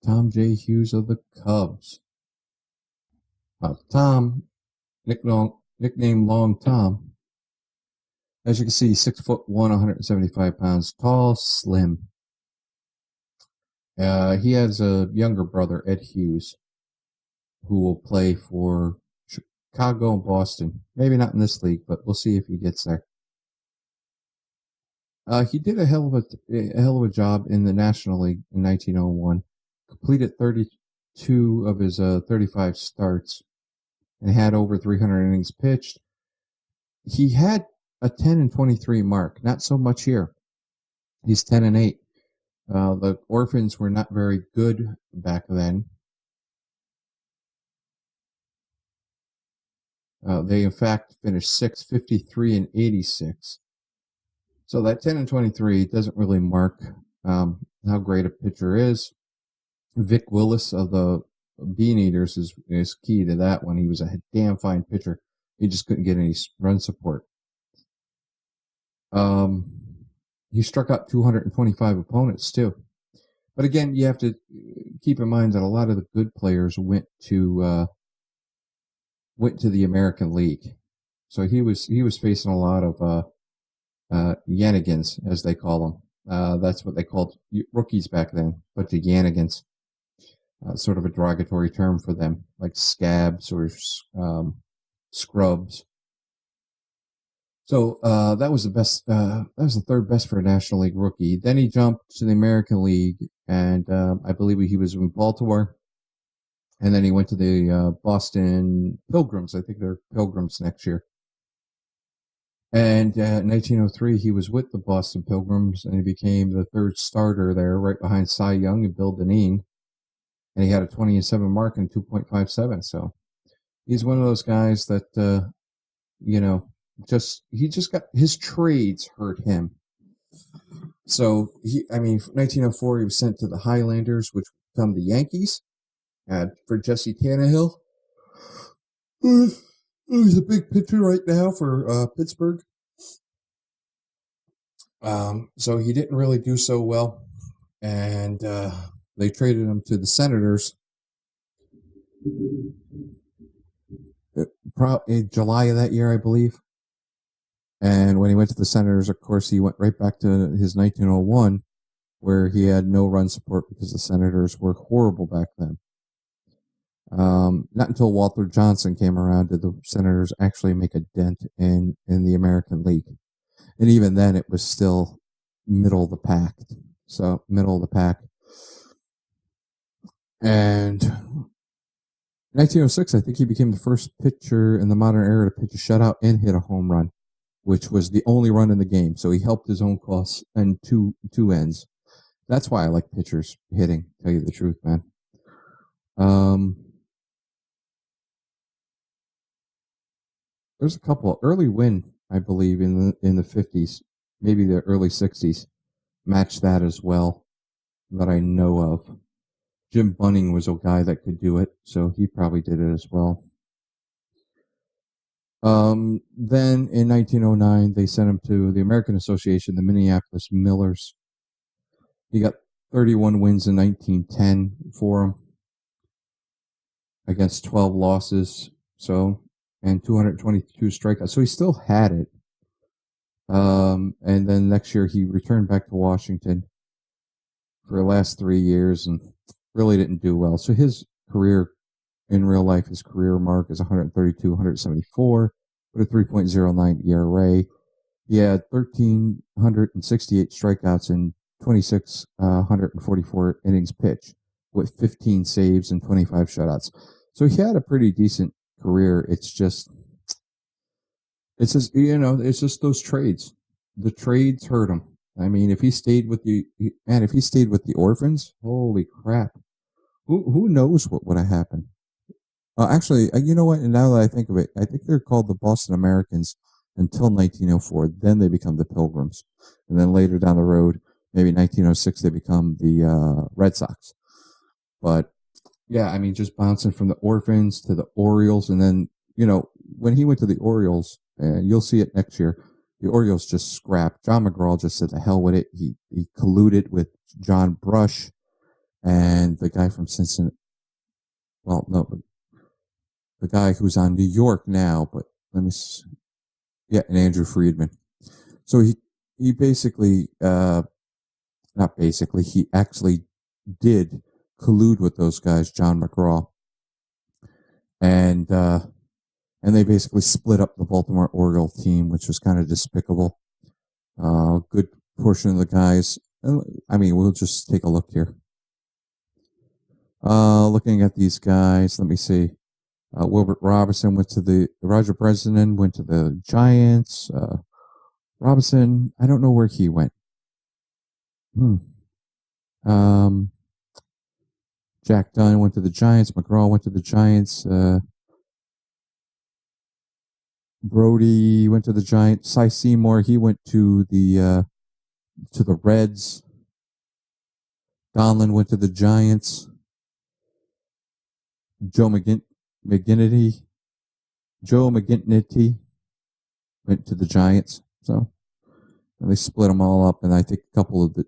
Tom J. Hughes of the Cubs. Tom, nicknamed Long Tom. As you can see, 6'1", 175 pounds tall, slim. He has a younger brother, Ed Hughes, who will play for Chicago and Boston. Maybe not in this league, but we'll see if he gets there. He did a hell of a job in the National League in 1901. Completed 32 of his 35 starts and had over 300 innings pitched. He had a 10-23 mark. Not so much here. He's 10-8. The Orphans were not very good back then. They, in fact, finished 6th, 53, and 86. So that 10-23 doesn't really mark how great a pitcher is. Vic Willis of the Bean Eaters is key to that one. He was a damn fine pitcher. He just couldn't get any run support. He struck out 225 opponents too. But again, you have to keep in mind that a lot of the good players went to the American League. So he was facing a lot of Yanigans, as they call them. That's what they called rookies back then, but the Yanigans. Sort of a derogatory term for them, like scabs or scrubs. So that was the best. That was the third best for a National League rookie. Then he jumped to the American League, and I believe he was in Baltimore. And then he went to the Boston Pilgrims. I think they're Pilgrims next year. And in 1903, he was with the Boston Pilgrims, and he became the third starter there, right behind Cy Young and Bill Dineen. And he had a 20-7 mark and 2.57. So he's one of those guys that, he just got his trades hurt him. So 1904, he was sent to the Highlanders, which would become the Yankees, for Jesse Tannehill, who's a big pitcher right now for Pittsburgh. So he didn't really do so well, and they traded him to the Senators in July of that year, I believe. And when he went to the Senators, of course, he went right back to his 1901, where he had no run support because the Senators were horrible back then. Not until Walter Johnson came around did the Senators actually make a dent in the American League. And even then, it was still middle of the pack. So, middle of the pack. And 1906, I think he became the first pitcher in the modern era to pitch a shutout and hit a home run, which was the only run in the game. So he helped his own cause in two ends. That's why I like pitchers hitting, tell you the truth, man. There's a couple early win, I believe, in the 50s, maybe the early 60s, matched that as well, that I know of. Jim Bunning was a guy that could do it, so he probably did it as well. Then in 1909, they sent him to the American Association, the Minneapolis Millers. He got 31 wins in 1910 for him against 12 losses, and 222 strikeouts. So he still had it. And then next year he returned back to Washington for the last 3 years and really didn't do well. So his career in real life, his career mark is 132, 174 with a 3.09 ERA. He had 1,368 strikeouts in 2,644 innings pitched with 15 saves and 25 shutouts. So he had a pretty decent career. It's just those trades. The trades hurt him. I mean, if he stayed with the Orphans, holy crap. Who knows what would have happened? Actually, you know what? And now that I think of it, I think they're called the Boston Americans until 1904. Then they become the Pilgrims. And then later down the road, maybe 1906, they become the Red Sox. But, yeah, I mean, just bouncing from the Orphans to the Orioles. And then, when he went to the Orioles, and you'll see it next year, the Orioles just scrapped. John McGraw just said the hell with it. He colluded with John Brush and the guy from Cincinnati. Well, no, but the guy who's on New York now, but let me see. Yeah, and Andrew Friedman. So he basically, not basically, he actually did collude with those guys, John McGraw. And they basically split up the Baltimore Orioles team, which was kind of despicable. Good portion of the guys. I mean, we'll just take a look here. Looking at these guys, let me see. Wilbert Robinson Roger Bresnan went to the Giants. Robinson, I don't know where he went. Jack Dunn went to the Giants. McGraw went to the Giants. Brody went to the Giants. Cy Seymour, he went to the Reds. Donlin went to the Giants. Joe McGinnity went to the Giants. So and they split them all up, and I think a couple of the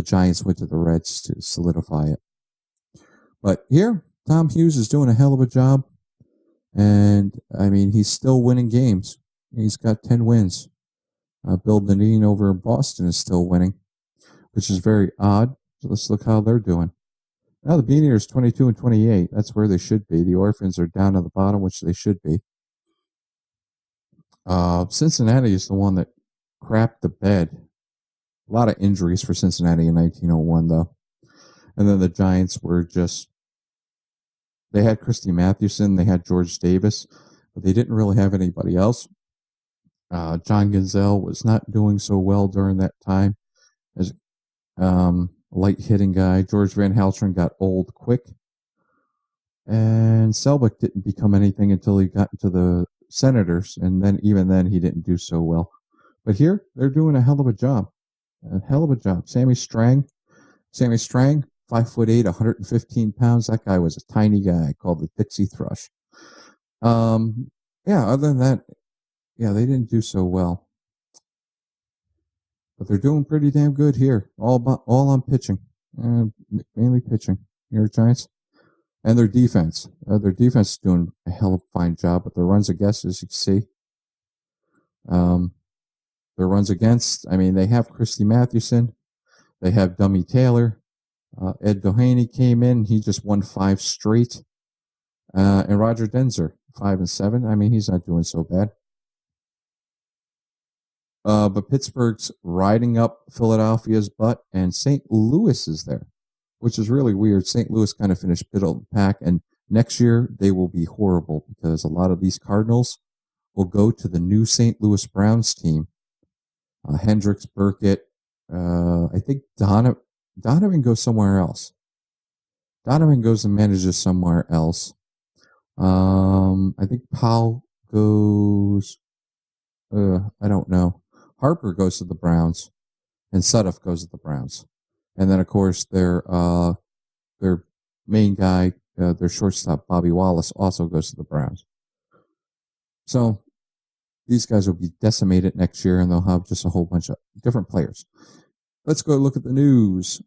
Giants went to the Reds to solidify it. But here, Tom Hughes is doing a hell of a job, and I mean he's still winning games. He's got 10 wins. Bill Dineen over in Boston is still winning, which is very odd. So let's look how they're doing. Now the Bean Eaters 22 and 28. That's where they should be. The Orphans are down at the bottom, which they should be. Cincinnati is the one that crapped the bed. A lot of injuries for Cincinnati in 1901, though. And then the Giants were they had Christy Mathewson, they had George Davis, but they didn't really have anybody else. John Gonzell was not doing so well during that time as light hitting guy. George Van Halteren got old quick. And Selbach didn't become anything until he got into the Senators, and then even then he didn't do so well. But here, they're doing a hell of a job. A hell of a job. Sammy Strang, 5'8", 115 pounds. That guy was a tiny guy called the Dixie Thrush. Other than that, they didn't do so well. But they're doing pretty damn good here. All on pitching. Mainly pitching. New York Giants. And their defense. Their defense is doing a hell of a fine job. But their runs against, as you can see. Their runs against, they have Christy Mathewson. They have Dummy Taylor. Ed Doheny came in. He just won 5 straight. And Roger Denzer, 5 and 7. He's not doing so bad. But Pittsburgh's riding up Philadelphia's butt, and St. Louis is there, which is really weird. St. Louis kind of finished middle of the pack, and next year they will be horrible because a lot of these Cardinals will go to the new St. Louis Browns team. Hendricks, Burkett, I think Donovan goes somewhere else. Donovan goes and manages somewhere else. I think Powell goes, I don't know. Harper goes to the Browns, and Sudduff goes to the Browns. And then, of course, their main guy, their shortstop, Bobby Wallace, also goes to the Browns. So these guys will be decimated next year, and they'll have just a whole bunch of different players. Let's go look at the news.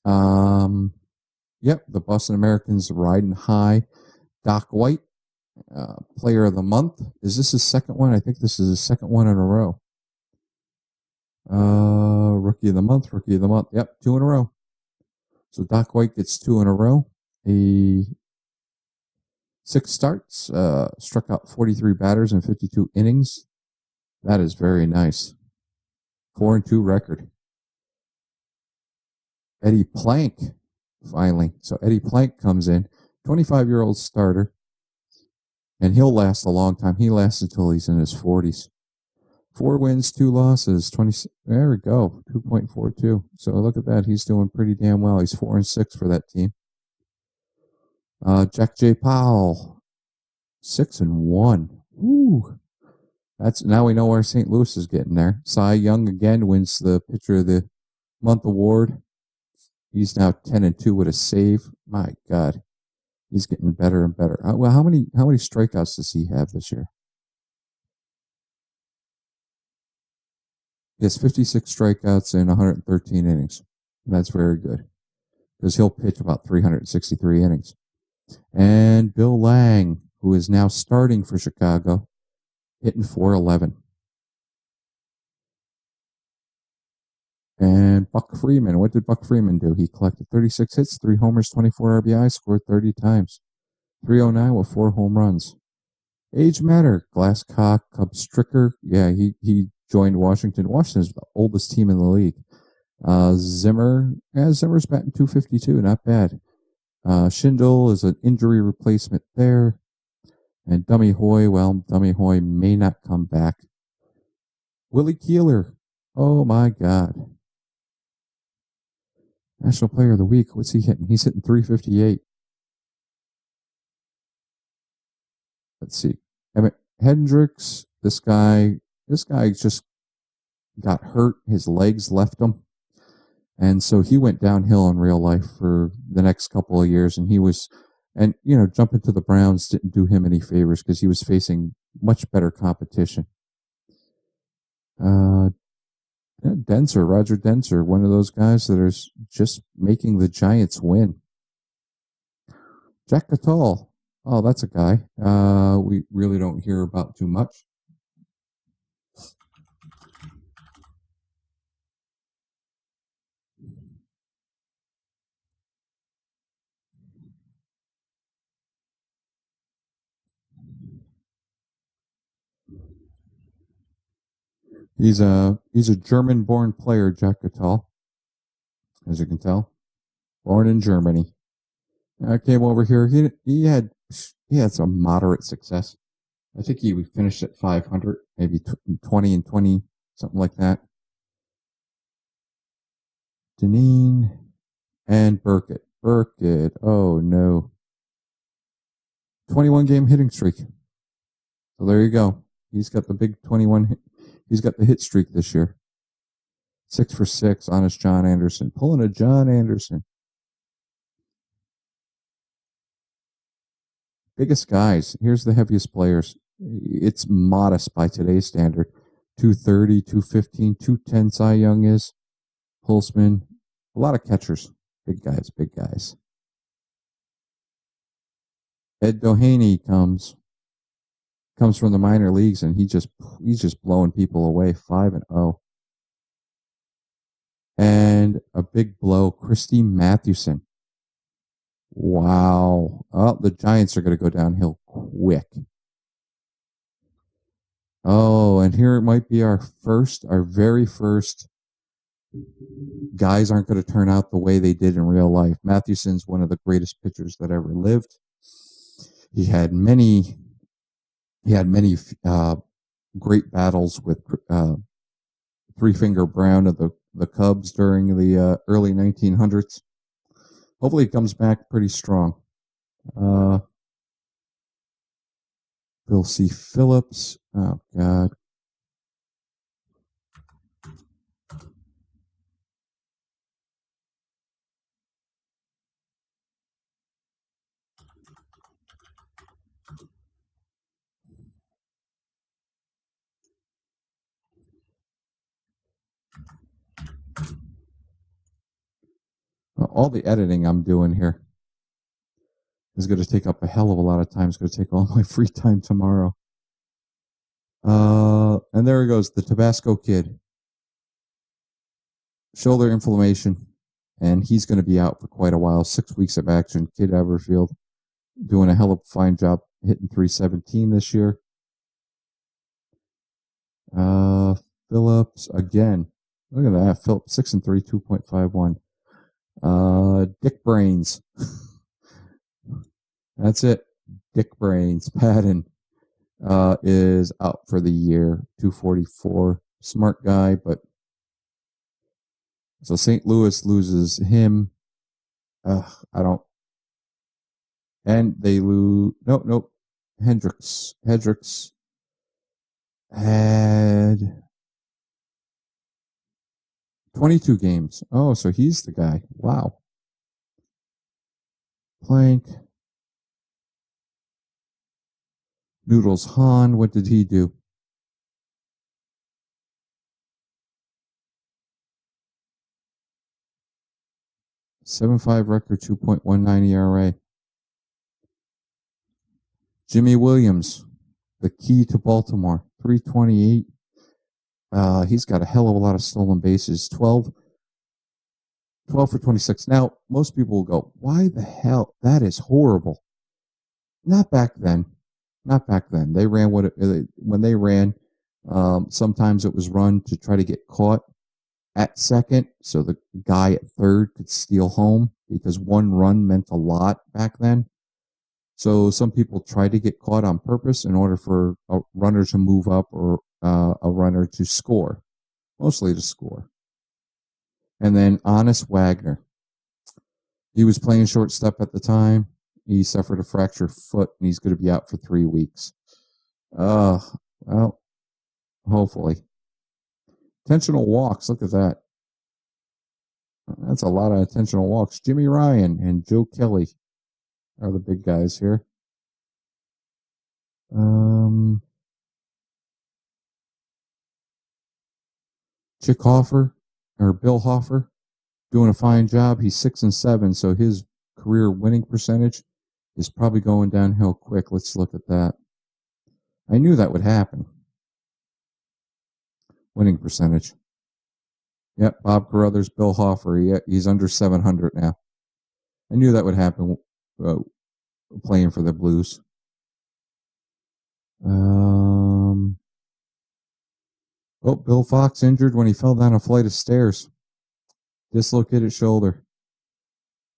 The Boston Americans riding high. Doc White, Player of the Month. Is this his second one? I think this is his second one in a row. Rookie of the Month. Yep, 2 in a row. So Doc White gets 2 in a row. 6 starts, struck out 43 batters in 52 innings. That is very nice. 4-2 record. Eddie Plank, finally. So Eddie Plank comes in, 25-year-old starter, and he'll last a long time. He lasts until he's in his 40s. 4 wins, 2 losses, 20. There we go, 2.42. So look at that. He's doing pretty damn well. He's 4-6 for that team. Jack J. Powell, 6-1. Woo. Now we know where St. Louis is getting there. Cy Young again wins the Pitcher of the Month award. He's now 10-2 with a save. My God, he's getting better and better. Well, how many strikeouts does he have this year? He has 56 strikeouts in 113 innings. That's very good because he'll pitch about 363 innings. And Bill Lang, who is now starting for Chicago, hitting .411. And Buck Freeman, what did Buck Freeman do? He collected 36 hits, 3 homers, 24 RBIs, scored 30 times. 309 with 4 home runs. Age matter, Glasscock, Cub Stricker. Yeah, he joined Washington. Washington's the oldest team in the league. Zimmer's batting .252, not bad. Schindel is an injury replacement there. And Dummy Hoy may not come back. Willie Keeler, oh my God. National Player of the Week, what's he hitting? He's hitting .358. Let's see. Hendricks, this guy just got hurt. His legs left him. And so he went downhill in real life for the next couple of years, and jumping to the Browns didn't do him any favors because he was facing much better competition. Roger Denser, one of those guys that are just making the Giants win. Jack Catal, oh, that's a guy we really don't hear about too much. He's a German-born player, Jack Catal, as you can tell, born in Germany. I came over here. He had some moderate success. I think he finished at 500, maybe 20 and 20, something like that. Deneen and Burkett. Oh no. 21 game hitting streak. So there you go. He's got the big 21. He's got the hit streak this year. 6 for 6. Honest John Anderson. Pulling a John Anderson. Biggest guys. Here's the heaviest players. It's modest by today's standard. 230, 215, 210 Cy Young is. Pulsman. A lot of catchers. Big guys. Ed Doheny comes from the minor leagues, and he's just blowing people away. 5-0. And a big blow, Christy Mathewson. Wow. Oh, the Giants are going to go downhill quick. Oh, and here it might be our very first guys aren't going to turn out the way they did in real life. Mathewson's one of the greatest pitchers that ever lived. He had many great battles with Three Finger Brown of the Cubs during the early 1900s. Hopefully, he comes back pretty strong. Bill C. Phillips. Oh God. All the editing I'm doing here is going to take up a hell of a lot of time. It's going to take all my free time tomorrow. And there he goes, the Tabasco kid. Shoulder inflammation, and he's going to be out for quite a while. 6 weeks of action. Kid Everfield doing a hell of a fine job hitting 317 this year. Phillips again. Look at that. Phillips 6-3, 2.51. Dick Brains. That's it. Dick Brains. Patton is out for the year. 244. Smart guy, but so St. Louis loses him. I don't. And they lose. Nope. Hendricks had 22 games. Oh, so he's the guy. Wow. Plank. Noodles Hahn, what did he do? .75 record, 2.19 ERA. Jimmy Williams, the key to Baltimore, 328. He's got a hell of a lot of stolen bases. 12 for 26. Now, most people will go, why the hell? That is horrible. Not back then. They ran when they ran. Sometimes it was run to try to get caught at second, so the guy at third could steal home, because one run meant a lot back then. So some people try to get caught on purpose in order for a runner to move up or a runner to score, mostly to score. And then Honest Wagner. He was playing shortstop at the time. He suffered a fractured foot, and he's going to be out for 3 weeks. Well, hopefully. Intentional walks, look at that. That's a lot of intentional walks. Jimmy Ryan and Joe Kelly are the big guys here. Chick Hoffer or Bill Hoffer doing a fine job. He's 6-7, so his career winning percentage is probably going downhill quick. Let's look at that. I knew that would happen. Winning percentage. Yep, Bob Carruthers, Bill Hoffer. He's under 700 now. I knew that would happen playing for the Blues. Bill Fox injured when he fell down a flight of stairs. Dislocated shoulder.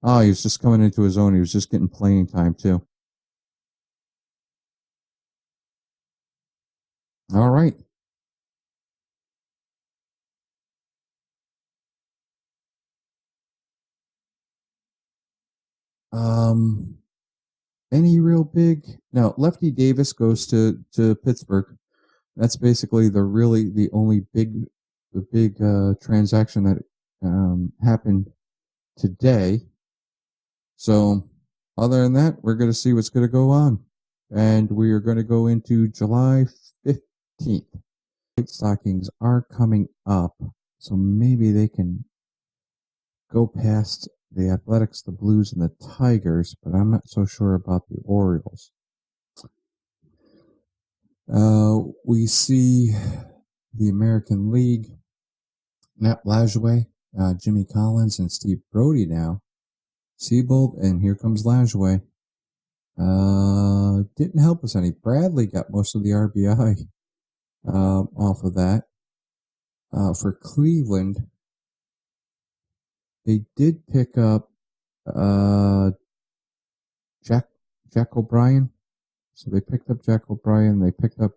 He was just coming into his own. He was just getting playing time, too. All right. Any real big? No, Lefty Davis goes to Pittsburgh. That's basically the only big transaction that happened today. So other than that, we're going to see what's going to go on. And we are going to go into July 15th. White stockings are coming up, so maybe they can go past the Athletics, the Blues, and the Tigers, but I'm not so sure about the Orioles. We see the American League, Nat Lajoie, Jimmy Collins, and Steve Brody now. Seabold, and here comes Lajoie. Didn't help us any. Bradley got most of the RBI off of that. For Cleveland, they did pick up Jack O'Brien. So they picked up Jack O'Brien. They picked up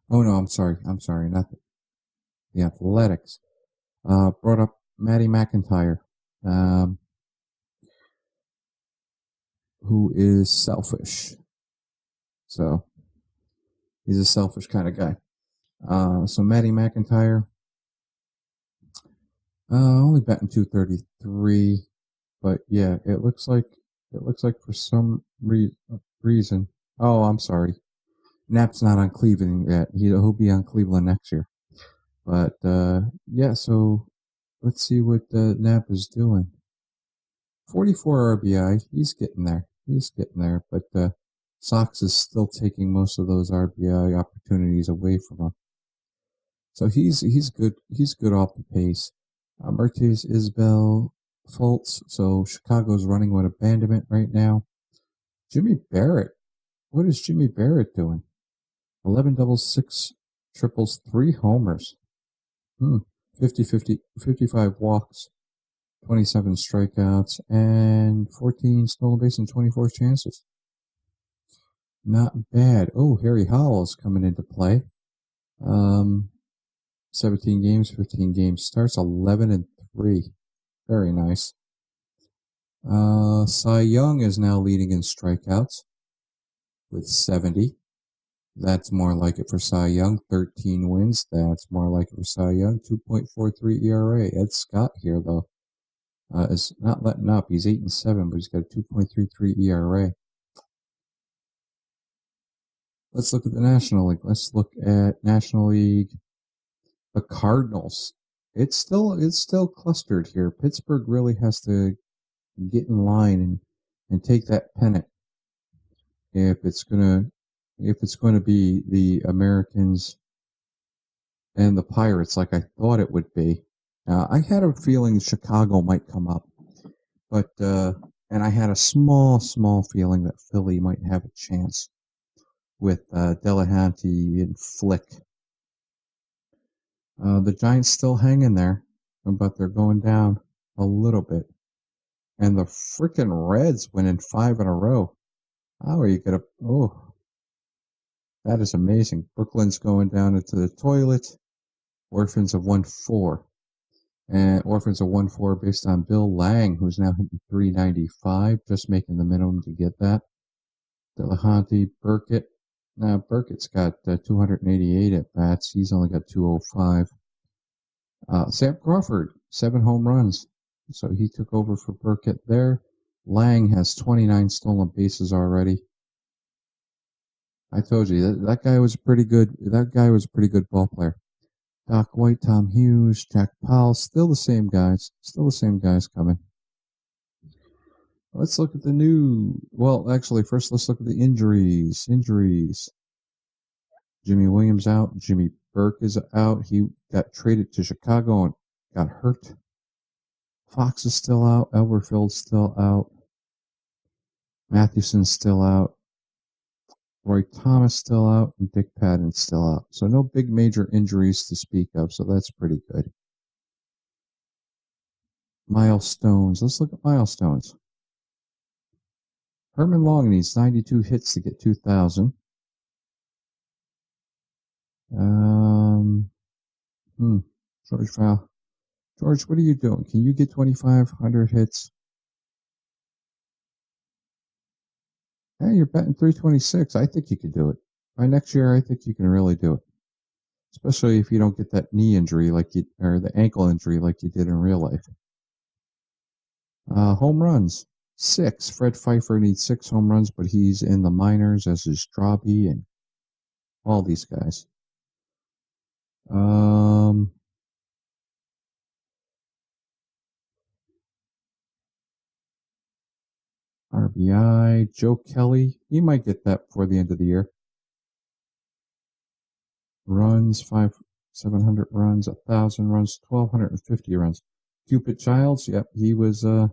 I'm sorry, not the Athletics. Brought up Matty McIntyre, who is selfish. So he's a selfish kind of guy. So Matty McIntyre, only batting .233, but yeah, it looks like for some reason. Oh, I'm sorry. Knapp's not on Cleveland yet. He'll be on Cleveland next year. But yeah, so let's see what Knapp is doing. 44 RBI. He's getting there. But Sox is still taking most of those RBI opportunities away from him. So he's good. He's good off the pace. Mertes, Isbell, Fultz. So Chicago's running with abandonment right now. Jimmy Barrett. What is Jimmy Barrett doing? 11 doubles, 6 triples, 3 homers. 55 walks, 27 strikeouts, and 14 stolen bases and 24 chances. Not bad. Oh, Harry Howell's coming into play. 17 games, 15 games starts, 11-3. Very nice. Cy Young is now leading in strikeouts with 70. That's more like it for Cy Young. 13 wins. That's more like it for Cy Young. 2.43 ERA. Ed Scott here, though, is not letting up. He's 8-7, but he's got a 2.33 ERA. Let's look at the National League. Let's look at National League. The Cardinals. It's still clustered here. Pittsburgh really has to get in line and take that pennant if it's going to be the Americans and the Pirates like I thought it would be. I had a feeling Chicago might come up, but and I had a small feeling that Philly might have a chance with Delahanty and Flick. The Giants still hanging there, but they're going down a little bit. And the frickin' Reds winning 5 in a row. How are you gonna? Oh, that is amazing. Brooklyn's going down into the toilet. Orphans of 1-4. And Orphans of 1-4 based on Bill Lang, who's now hitting 395, just making the minimum to get that. Delahanty, Burkett. Now, Burkett's got 288 at bats. He's only got 205. Sam Crawford, 7 home runs. So he took over for Burkett there. Lang has 29 stolen bases already. I told you that guy was pretty good. That guy was a pretty good ball player. Doc White, Tom Hughes, Jack Powell, still the same guys. Still the same guys coming. Let's look at the new. Well, actually, first let's look at the injuries. Jimmy Williams out. Jimmy Burke is out. He got traded to Chicago and got hurt. Fox is still out. Elberfield's still out. Mathewson's still out. Roy Thomas still out. And Dick Patton's still out. So no big major injuries to speak of. So that's pretty good. Milestones. Let's look at milestones. Herman Long needs 92 hits to get 2,000. George Val. George, what are you doing? Can you get 2,500 hits? Hey, you're betting 326. I think you could do it. By next year, I think you can really do it. Especially if you don't get that knee injury or the ankle injury like you did in real life. Home runs. 6. Fred Pfeiffer needs 6 home runs, but he's in the minors, as is Straube and all these guys. RBI, Joe Kelly, he might get that before the end of the year. Runs, 700 runs, 1,000 runs, 1,250 runs. Cupid Childs, yep, he was not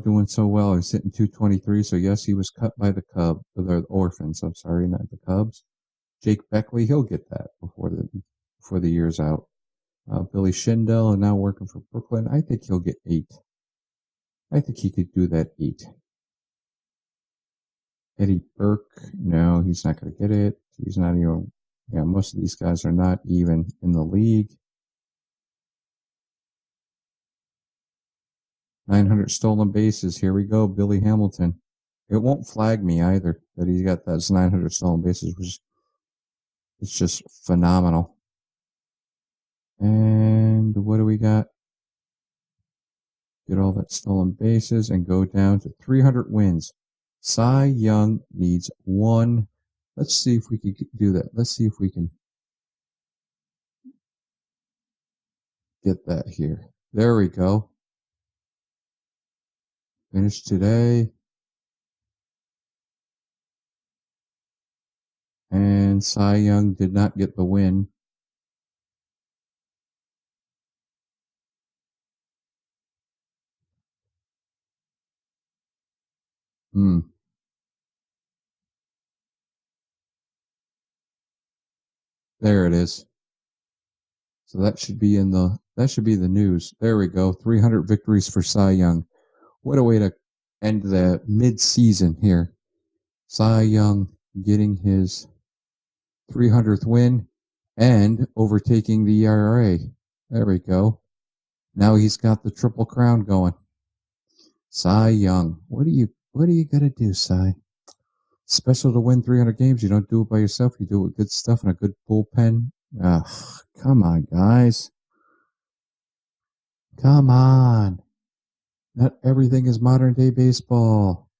doing so well. He's hitting 223, so yes, he was cut by the Orphans, I'm sorry, not the Cubs. Jake Beckley, he'll get that before the year's out. Billy Schindel, and now working for Brooklyn, I think he'll get 8. I think he could do that 8. Eddie Burke, no, he's not going to get it. He's not even, most of these guys are not even in the league. 900 stolen bases. Here we go, Billy Hamilton. It won't flag me either that he's got those 900 stolen bases, which it's just phenomenal. And what do we got? Get all that stolen bases and go down to 300 wins. Cy Young needs 1. Let's see if we can do that. Let's see if we can get that here. There we go. Finished today. And Cy Young did not get the win. There it is. So that should be the news. There we go. 300 victories for Cy Young. What a way to end the mid-season here. Cy Young getting his 300th win and overtaking the ERA. There we go. Now he's got the Triple Crown going. Cy Young. What are you gonna do, Cy? Special to win 300 games. You don't do it by yourself. You do it with good stuff and a good bullpen. Come on, guys. Come on. Not everything is modern day baseball.